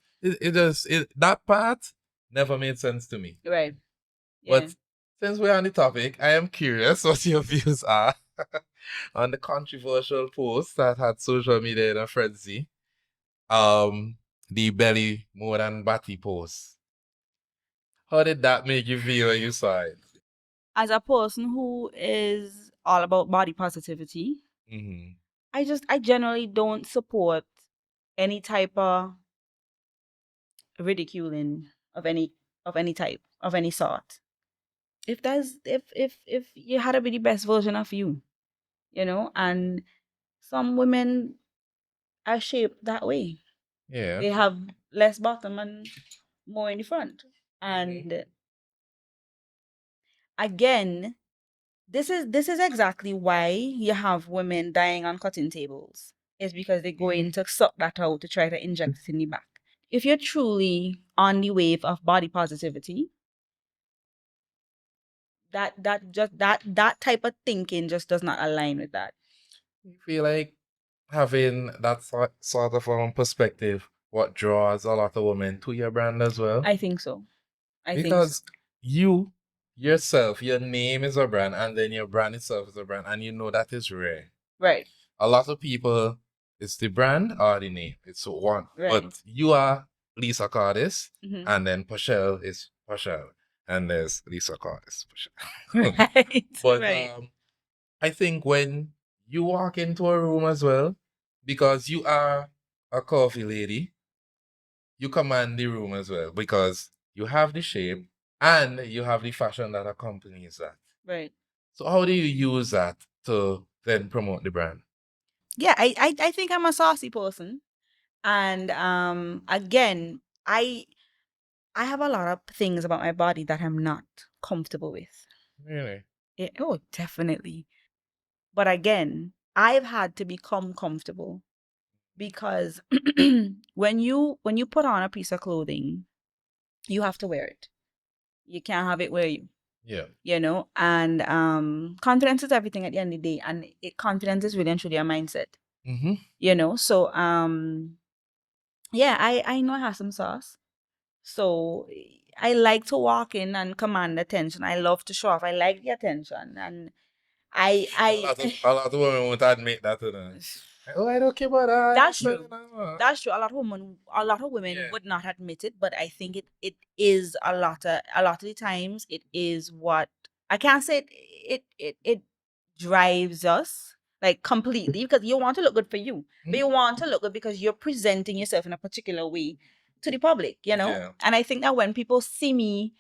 That part never made sense to me. Right. Yeah. But since we're on the topic, I am curious what your views are on the controversial post that had social media in a frenzy. The belly more than body post. How did that make you feel when you saw it? As a person who is all about body positivity, I generally don't support any type of ridiculing of any type, of any sort. If you had to be the best version of you, and some women are shaped that way. Yeah. They have less bottom and more in the front. And again, this is exactly why you have women dying on cutting tables. It's because they go in to suck that out to try to inject it in the back. If you're truly on the wave of body positivity, that type of thinking just does not align with that. You feel like having that sort of perspective, what draws a lot of women to your brand as well? I think so. Because you yourself, your name is a brand, and then your brand itself is a brand, and you know that is rare. Right. A lot of people, it's the brand or the name. It's one. Right. But you are Lisa Cordice, Mhm. and then Poshelle is Poshelle, and there's Lisa Cordice. Poshelle. Right. But Right. I think when you walk into a room as well, because you are a coffee lady, you command the room as well, because you have the shape and you have the fashion that accompanies that. Right. So how do you use that to then promote the brand? Yeah, I think I'm a saucy person. And again, I have a lot of things about my body that I'm not comfortable with. Really? Yeah, oh, definitely. But again, I've had to become comfortable, because when you put on a piece of clothing, you have to wear it. You can't have it where Yeah. you know, and confidence is everything at the end of the day, and confidence is really and truly a mindset, you know. So yeah, I know I have some sauce. So I like to walk in and command attention. I love to show off. I like the attention, and A lot of women won't admit that to them. Oh, I don't care about that. That's true. That's true. A lot of women would not admit it, but I think it is a lot of the times it is what I can't say it drives us like completely, because you want to look good for you, but you want to look good because you're presenting yourself in a particular way to the public, you know. Yeah. And I think that when people see me,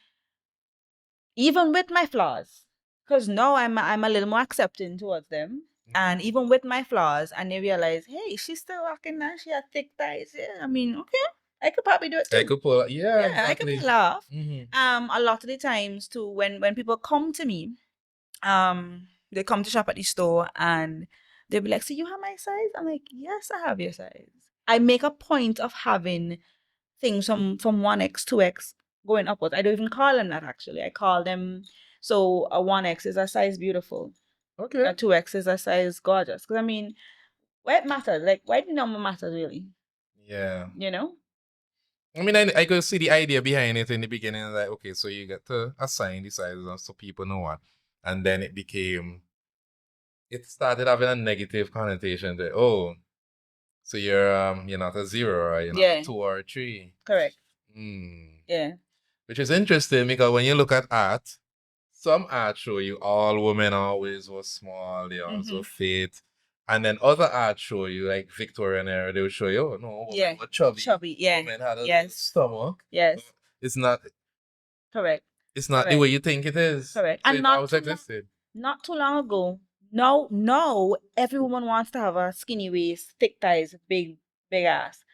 even with my flaws, because now I'm a little more accepting towards them. And even with my flaws, and they realize, hey, she's still rocking that. She has thick thighs. Yeah, I mean, okay, I could probably do it too. I could pull. Yeah, Yeah, exactly. I could pull off. A lot of the times too, when people come to me, they come to shop at the store and they'll be like, so you have my size? I'm like, yes, I have your size. I make a point of having things from 1X, 2X going upwards. I don't even call them that actually. I call them, so a 1X is a size beautiful. Okay. A 2X is a size gorgeous. Because I mean, why it matters? Like, why the number matters really? Yeah. You know? I mean, I could see the idea behind it in the beginning. Like, okay, so you get to assign the sizes so people know what. And then it started having a negative connotation that, oh, so you're not a 0 or you're not a 2 or a 3. Correct. Yeah. Which is interesting because when you look at art, some art show you all women always were small, they also fit. And then other art show you, like Victorian era, they will show you, oh no, women were chubby. Chubby, yeah. Women had a stomach. Yes. It's not Correct. it's not the way you think it is. Correct. So And it not always existed. not too long ago, no, every woman wants to have a skinny waist, thick thighs, big ass.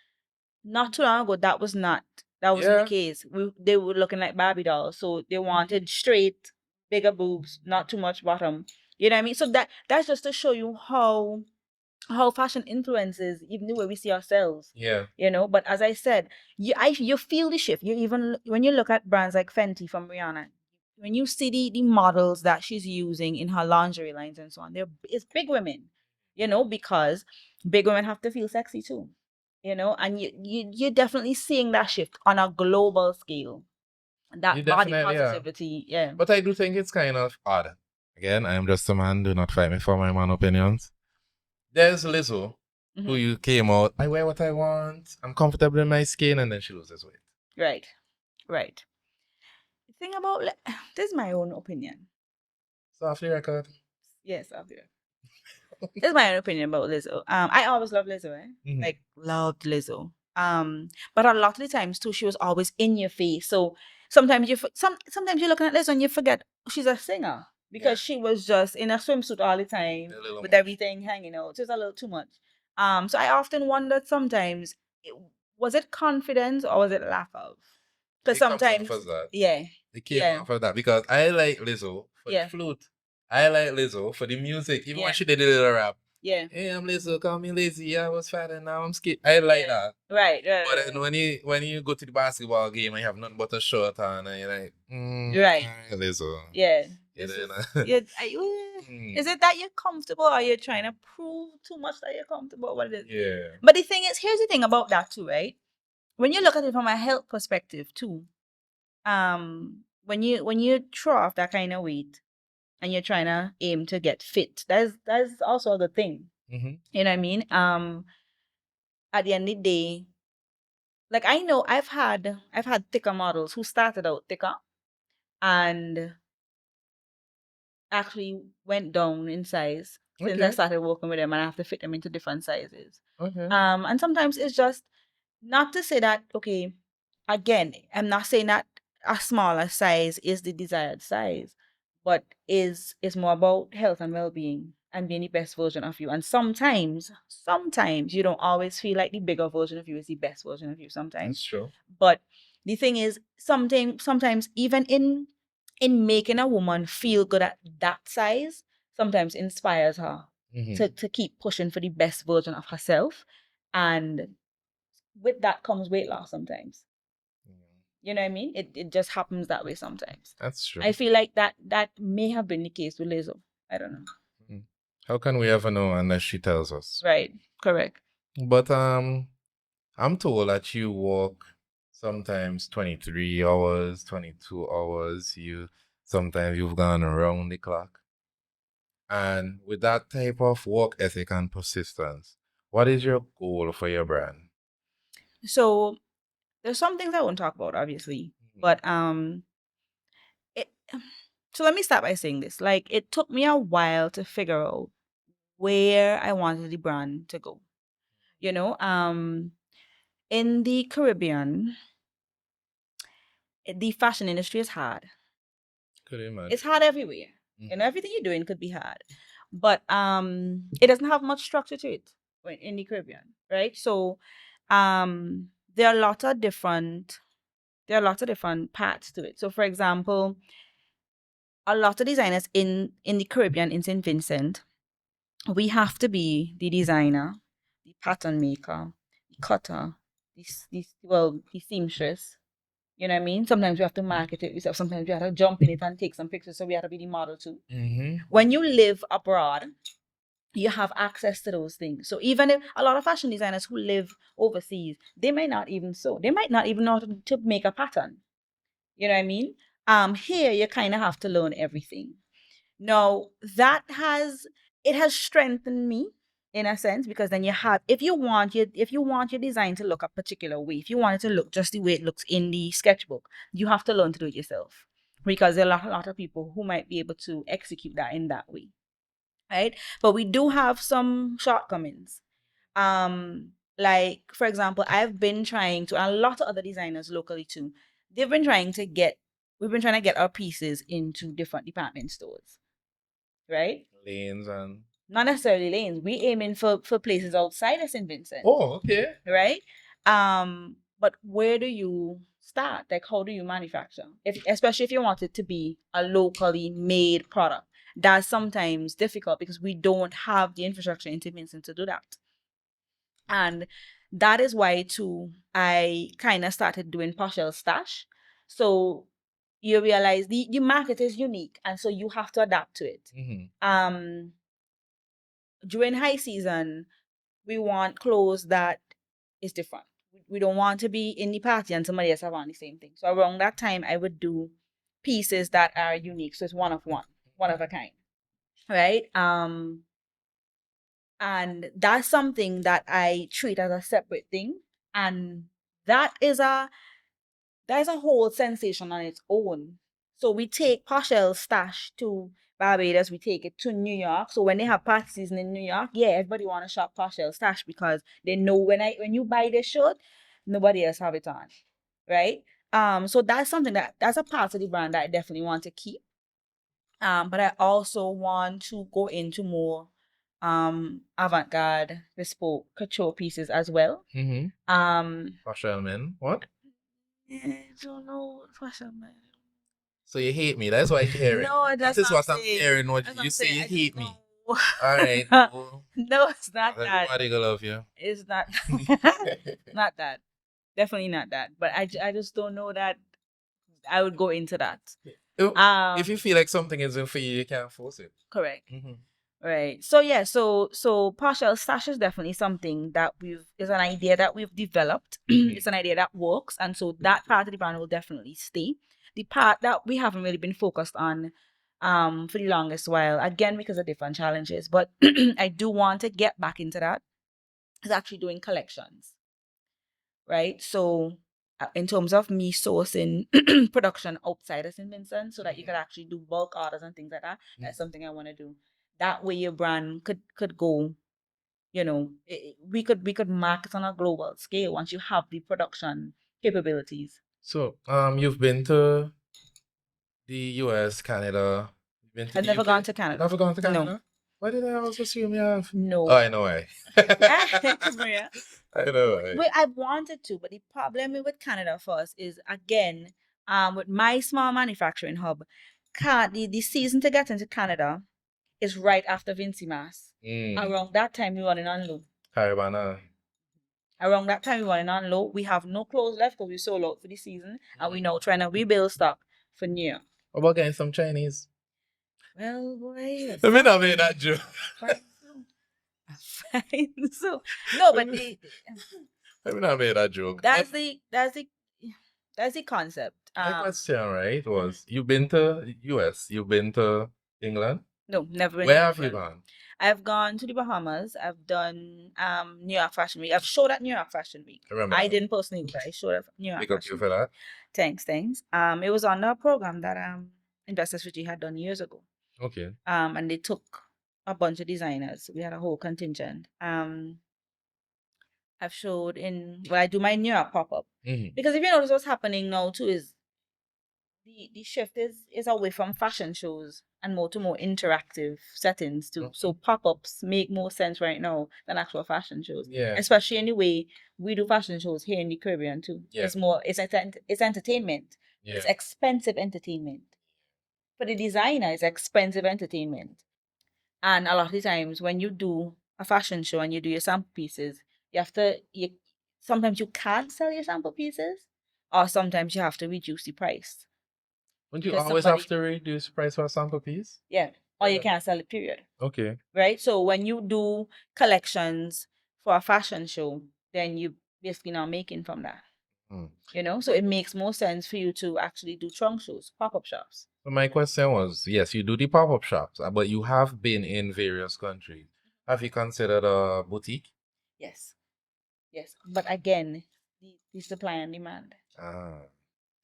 Not too long ago, that wasn't the case. They were looking like Barbie dolls, so they wanted straight, bigger boobs, not too much bottom. You know what I mean? So that's just to show you how fashion influences even the way we see ourselves. Yeah. You know, but as I said, you feel the shift. You even when you look at brands like Fenty from Rihanna, when you see the models that she's using in her lingerie lines and so on, it's big women, you know, because big women have to feel sexy too, you know, and you're definitely seeing that shift on a global scale. That body positivity, yeah. But I do think it's kind of odd. Again, I am just a man. Do not fight me for my man opinions. There's Lizzo, who you came out, I wear what I want, I'm comfortable in my skin, and then she loses weight. Right. The thing about this is my own opinion. So off the record. Yes, off the record. This is my own opinion about Lizzo. I always loved Lizzo, like loved Lizzo. But a lot of the times too, she was always in your face. So sometimes sometimes you're looking at Lizzo and you forget she's a singer because she was just in a swimsuit all the time with everything hanging out. Just a little too much. So I often wondered sometimes, was it confidence or was it lack of? Because sometimes, it came off of that because I like Lizzo for the flute. I like Lizzo for the music. Even when she did a little rap. Yeah. Hey, I'm Lizzo, call me lazy. I was fat and now I'm skinny. I like that. Right. But then when you go to the basketball game and you have nothing but a shirt on and you're like, right, Lizzo. Yeah. Is it that you're comfortable or you're trying to prove too much that you're comfortable? What it is? Yeah. But the thing is, here's the thing about that too, right? When you look at it from a health perspective too, when you throw off that kind of weight and you're trying to aim to get fit, that's also a good thing. You know what I mean? At the end of the day, like I know I've had thicker models who started out thicker and actually went down in size since I started working with them, and I have to fit them into different sizes. And sometimes it's just not to say that, okay, again, I'm not saying that a smaller size is the desired size, but is more about health and well-being and being the best version of you. And sometimes you don't always feel like the bigger version of you is the best version of you sometimes. That's true. But the thing is, sometimes even in making a woman feel good at that size, sometimes inspires her to keep pushing for the best version of herself. And with that comes weight loss sometimes. You know what I mean? It just happens that way sometimes. That's true. I feel like that may have been the case with Lizzo. I don't know. How can we ever know unless she tells us? Right. Correct. But I'm told that you walk sometimes 23 hours, 22 hours. Sometimes you've gone around the clock. And with that type of work ethic and persistence, what is your goal for your brand? So there's some things I won't talk about, obviously. But it so let me start by saying this. Like, it took me a while to figure out where I wanted the brand to go. You know, in the Caribbean, the fashion industry is hard. Could you imagine? It's hard everywhere. You know, everything you're doing could be hard. But it doesn't have much structure to it in the Caribbean, right? So there are a lot of different paths to it. So for example, a lot of designers in the Caribbean, in St. Vincent, we have to be the designer, the pattern maker, the cutter, the seamstress. You know what I mean? Sometimes we have to market it yourself. Sometimes we have to jump in it and take some pictures. So we have to be the model too. When you live abroad, you have access to those things. So even if a lot of fashion designers who live overseas, they might not even sew. They might not even know how to make a pattern. You know what I mean? Here you kind of have to learn everything. Now it has strengthened me in a sense, because then you have, if you want your design to look a particular way, if you want it to look just the way it looks in the sketchbook, you have to learn to do it yourself, because there are a lot of people who might be able to execute that in that way, right? But we do have some shortcomings. Like for example, I've been trying to, and a lot of other designers locally too, we've been trying to get our pieces into different department stores, right? Lanes and Not necessarily lanes. We aiming for places outside of St. Vincent. oh, okay. Right? But where do you start? Like, how do you manufacture? Especially if you want it to be a locally made product. That's sometimes difficult because we don't have the infrastructure in St. Vincent to do that. And that is why too I kind of started doing Poshelle Stash. So you realize the market is unique, and so you have to adapt to it. During high season, we want clothes that is different. We don't want to be in the party and somebody else have on the same thing. So around that time, I would do pieces that are unique. So it's one of a kind, right? And that's something that I treat as a separate thing, and that is a whole sensation on its own. So we take Poshelle Stash to Barbados, we take it to New York. So when they have party season in New York, yeah, everybody want to shop Poshelle Stash because they know when you buy this shirt, nobody else have it on, right? So that's something that's a part of the brand that I definitely want to keep. But I also want to go into more avant-garde, bespoke couture pieces as well. Poshelle men, what? I don't know Poshelle men. So you hate me. That's why you're hearing. No, that's This is not what I'm hearing. What you say, you hate me. All right. Well, no, it's not that. everybody gonna love you. It's not. Not that. Definitely not that. But I just don't know that I would go into that. If you feel like something isn't for you, you can't force it. Correct. Right. So yeah, so Poshelle Stash is definitely something that is an idea that we've developed. It's an idea that works, and so that part of the brand will definitely stay. The part that we haven't really been focused on for the longest while, again because of different challenges, but I do want to get back into that, is actually doing collections. Right? So in terms of me sourcing production outside of St. Vincent so that you could actually do bulk orders and things like that, that's something I want to do. That way your brand could go, you know, we could market on a global scale once you have the production capabilities. So, you've been to the US, Canada. You've been to I've the never UK? gone to Canada. Never gone to Canada? No. Why did I always assume you have? No. Oh, I know why. Maria. I know why. Well, I wanted to, but the problem with Canada first is, again, with my small manufacturing hub, the season to get into Canada is right after Vincy Mass. Around that time, we're running on low. Caravana. Around that time, we running on low. We have no clothes left because we sold out for the season, and we now trying to rebuild stock for New Year. What about getting some Chinese? Well, boy, I mean, I made that joke. Fine. So no, but I mean, I made that joke. that's the concept. My question, right, was you've been to US, you've been to England. No, never been. Where have you gone? I've gone to the Bahamas. I've done New York Fashion Week. I've showed at New York Fashion Week. Remember I that. didn't personally, but I showed at New York Pick up Fashion you for that. Thanks. It was on a program that Investors SVG had done years ago. Okay. And they took a bunch of designers. We had a whole contingent. I've showed I do my New York pop-up. Because if you notice what's happening now too is the shift is away from fashion shows and more to more interactive settings too. So pop-ups make more sense right now than actual fashion shows. Yeah. Especially in the way we do fashion shows here in the Caribbean too. Yeah. It's entertainment. Yeah. It's expensive entertainment. For the designer, it's expensive entertainment. And a lot of the times when you do a fashion show and you do your sample pieces, sometimes you can't sell your sample pieces, or sometimes you have to reduce the price. Wouldn't you always have to reduce the price for a sample piece? Yeah. Or you can't sell it, period. Okay. Right? So when you do collections for a fashion show, then you basically not making from that. You know? So it makes more sense for you to actually do trunk shows, pop-up shops. So my question was, yes, you do the pop-up shops, but you have been in various countries. Have you considered a boutique? Yes. But again, the supply and demand.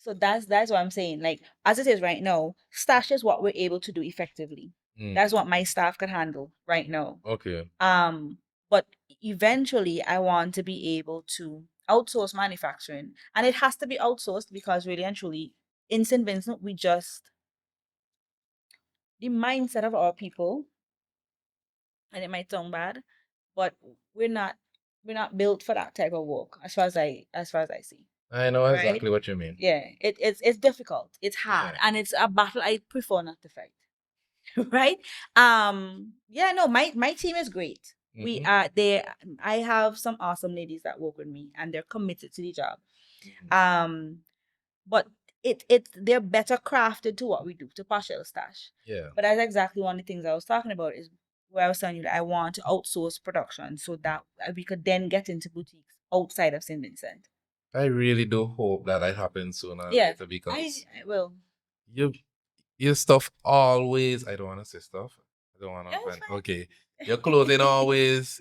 So that's what I'm saying. Like, as it is right now, stash is what we're able to do effectively. That's what my staff can handle right now. Okay. But eventually I want to be able to outsource manufacturing. And it has to be outsourced because really and truly, in St. Vincent, the mindset of our people, and it might sound bad, but we're not built for that type of work as far as I see. I know exactly what you mean. Yeah, it's difficult. It's hard, and it's a battle I prefer not to fight. Right? Yeah, no, my team is great. We are there. I have some awesome ladies that work with me, and they're committed to the job. But they're better crafted to what we do, to Poshelle Stash. Yeah. But that's exactly one of the things I was talking about is where I was telling you that I want to outsource production so that we could then get into boutiques outside of St. Vincent. I really do hope that happens sooner or later because I will. Your stuff always, I don't want to say stuff. I don't want to. Okay. Your clothing it always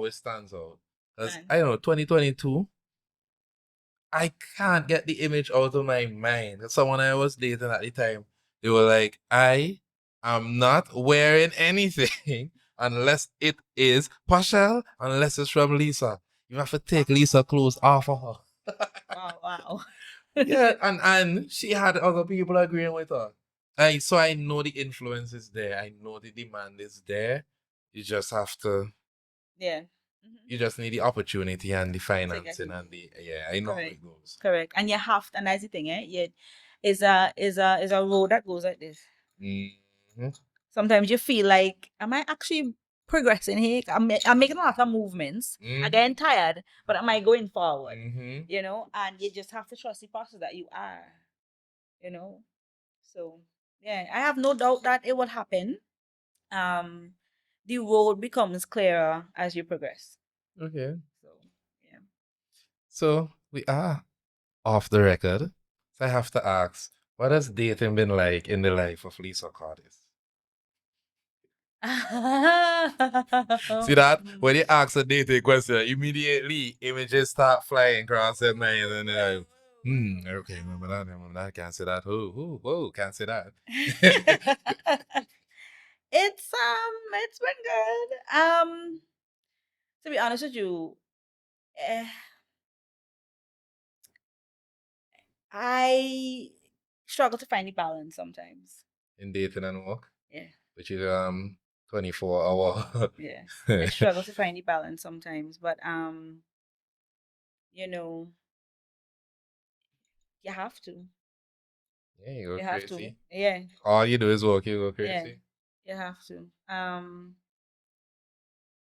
stands out. Because I don't know, 2022, I can't get the image out of my mind. Someone I was dating at the time, they were like, I am not wearing anything unless it is Poshelle, unless it's from Lisa. You have to take Lisa clothes off of her. Wow. Yeah, and she had other people agreeing with her. So I know the influence is there. I know the demand is there. You just have to. Yeah. You just need the opportunity and the financing and I know how it goes. Correct. And you have to, and that's the thing, is a road that goes like this. Sometimes you feel like, am I actually progressing here? I'm making a lot of movements. I'm getting tired, but am I going forward? You know, and you just have to trust the process that you are. You know, so yeah, I have no doubt that it will happen. The road becomes clearer as you progress. Okay. So yeah. So we are off the record. So I have to ask, what has dating been like in the life of Lisa Cordice? See that? When you ask a dating question, immediately images start flying across your mind and they're like, okay, remember that, can't say that. Whoa, can't say that. It's been good. To be honest with you, I struggle to find the balance sometimes. In dating and work? Yeah. Which is 24-hour. Yeah. I struggle to find the balance sometimes, but you know, you have to. Yeah, you go you crazy. Have to. Yeah. All you do is work, you go crazy. Yeah, you have to.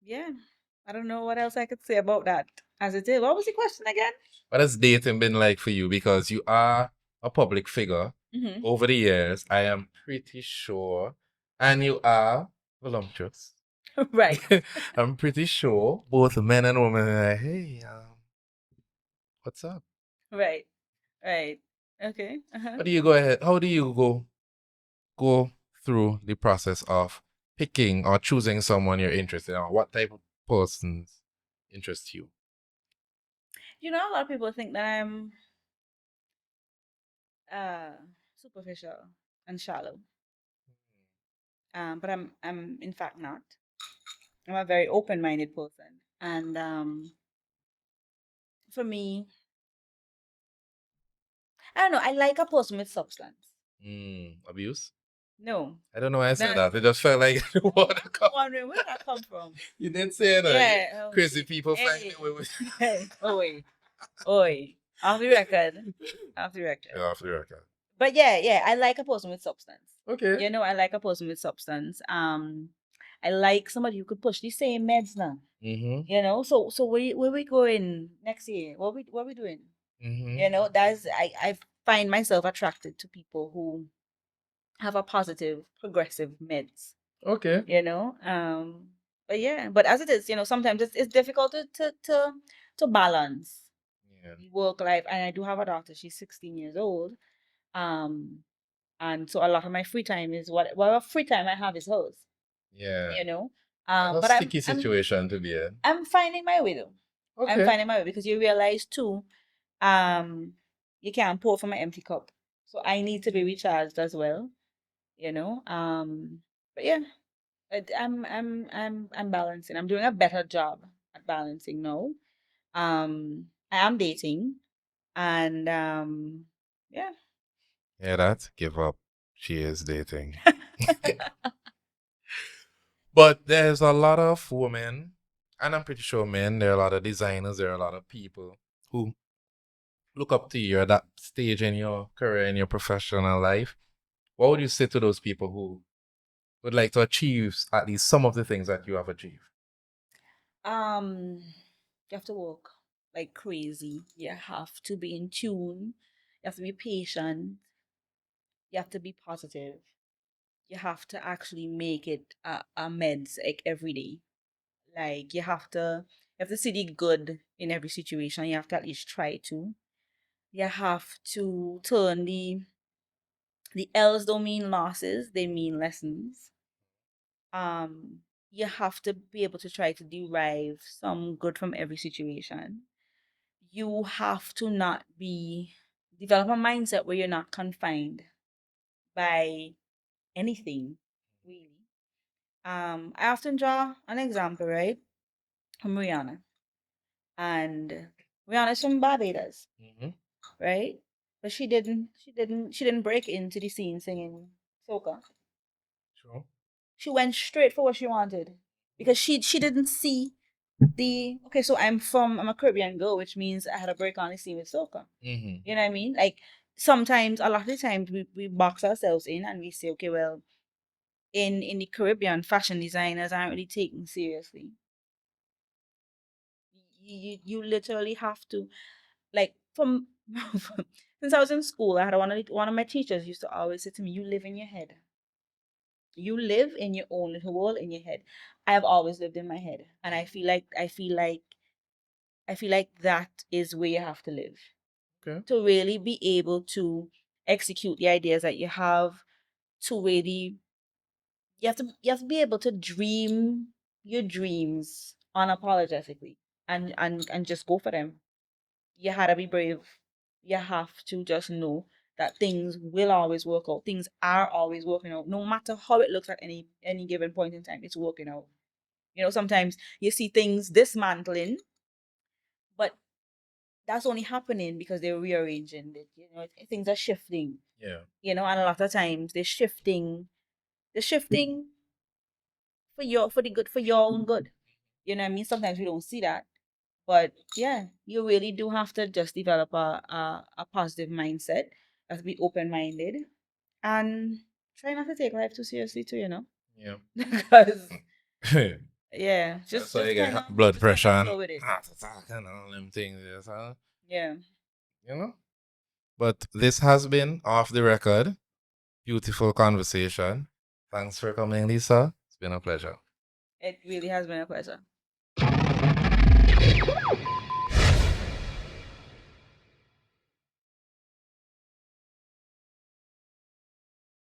Yeah. I don't know what else I could say about that. As it is. What was the question again? What has dating been like for you? Because you are a public figure. Over the years, I am pretty sure, and you are voluptuous. Right. I'm pretty sure both men and women are like, hey, what's up? Right. Right. Okay. How do you go ahead? How do you go through the process of picking or choosing someone you're interested in? Or what type of persons interest you? You know, a lot of people think that I'm superficial and shallow. But I'm in fact not. I'm a very open-minded person. And for me, I don't know, I like a person with substance. Abuse? No. I don't know why I said No. that. It just felt like I'm wondering where that come from. You didn't say that. Yeah. Oh, Crazy shit. people Hey. find it with. Hey. Oi. Oi. Off the record. Off the record. Yeah, off the record. But yeah, I like a person with substance. Okay. You know, I like a person with substance. I like somebody who could push the same meds now. Mm-hmm. You know, so where we going next year? What we doing? Mm-hmm. You know, that's I find myself attracted to people who have a positive, progressive meds. Okay. You know, but yeah, but as it is, you know, sometimes it's difficult to balance Yeah. work life. And I do have a daughter; she's 16 years old. Um, and so a lot of my free time is whatever free time I have is hers. Yeah. You know, That's a but sticky situation to be in. I'm finding my way though. I'm Okay. finding my way because you realize too, um, you can't pour from an empty cup. So I need to be recharged as well, you know. But yeah, I'm balancing. I'm doing a better job at balancing now. I am dating, and yeah. Yeah, that give up. She is dating. But there's a lot of women, and I'm pretty sure men, there are a lot of designers, there are a lot of people who look up to you at that stage in your career, in your professional life. What would you say to those people who would like to achieve at least some of the things that you have achieved? Um, you have to work like crazy. You have to be in tune. You have to be patient. You have to be positive. You have to actually make it a meds like every day. Like you have to see the good in every situation. You have to at least try to. You have to turn the L's don't mean losses, they mean lessons. Um, you have to be able to try to derive some good from every situation. You have to not be develop a mindset where you're not confined by anything, really. I often draw an example, right, from Rihanna. And Rihanna's from Barbados, Mm-hmm. right? But she didn't break into the scene singing soca. Sure. She went straight for what she wanted because she didn't see the okay. So I'm a Caribbean girl, which means I had a break on the scene with soca. Mm-hmm. You know what I mean? Like sometimes, a lot of the times, we box ourselves in and we say, okay, well, in the Caribbean, fashion designers aren't really taken seriously. You literally have to like from since I was in school, I had one of my teachers used to always say to me, "You live in your head. You live in your own little world in your head." I have always lived in my head, and I feel like that is where you have to live Okay. to really be able to execute the ideas that you have. To really, you have to be able to dream your dreams unapologetically and just go for them. You had to be brave. You have to just know that things will always work out. Things are always working out, no matter how it looks at any given point in time. It's working out. You know, sometimes you see things dismantling, but that's only happening because they're rearranging it. You know, things are shifting. Yeah. You know, and a lot of times they're shifting. They're shifting for the good, for your own good. You know what I mean? Sometimes we don't see that. But yeah, you really do have to just develop a positive mindset. You have to be open minded and try not to take life too seriously too, you know? Yeah. Because Yeah, just so you get kind of blood pressure and flow with it. heart attack and all them things. Yeah. You know? But this has been Off the Record. Beautiful conversation. Thanks for coming, Lisa. It's been a pleasure. It really has been a pleasure.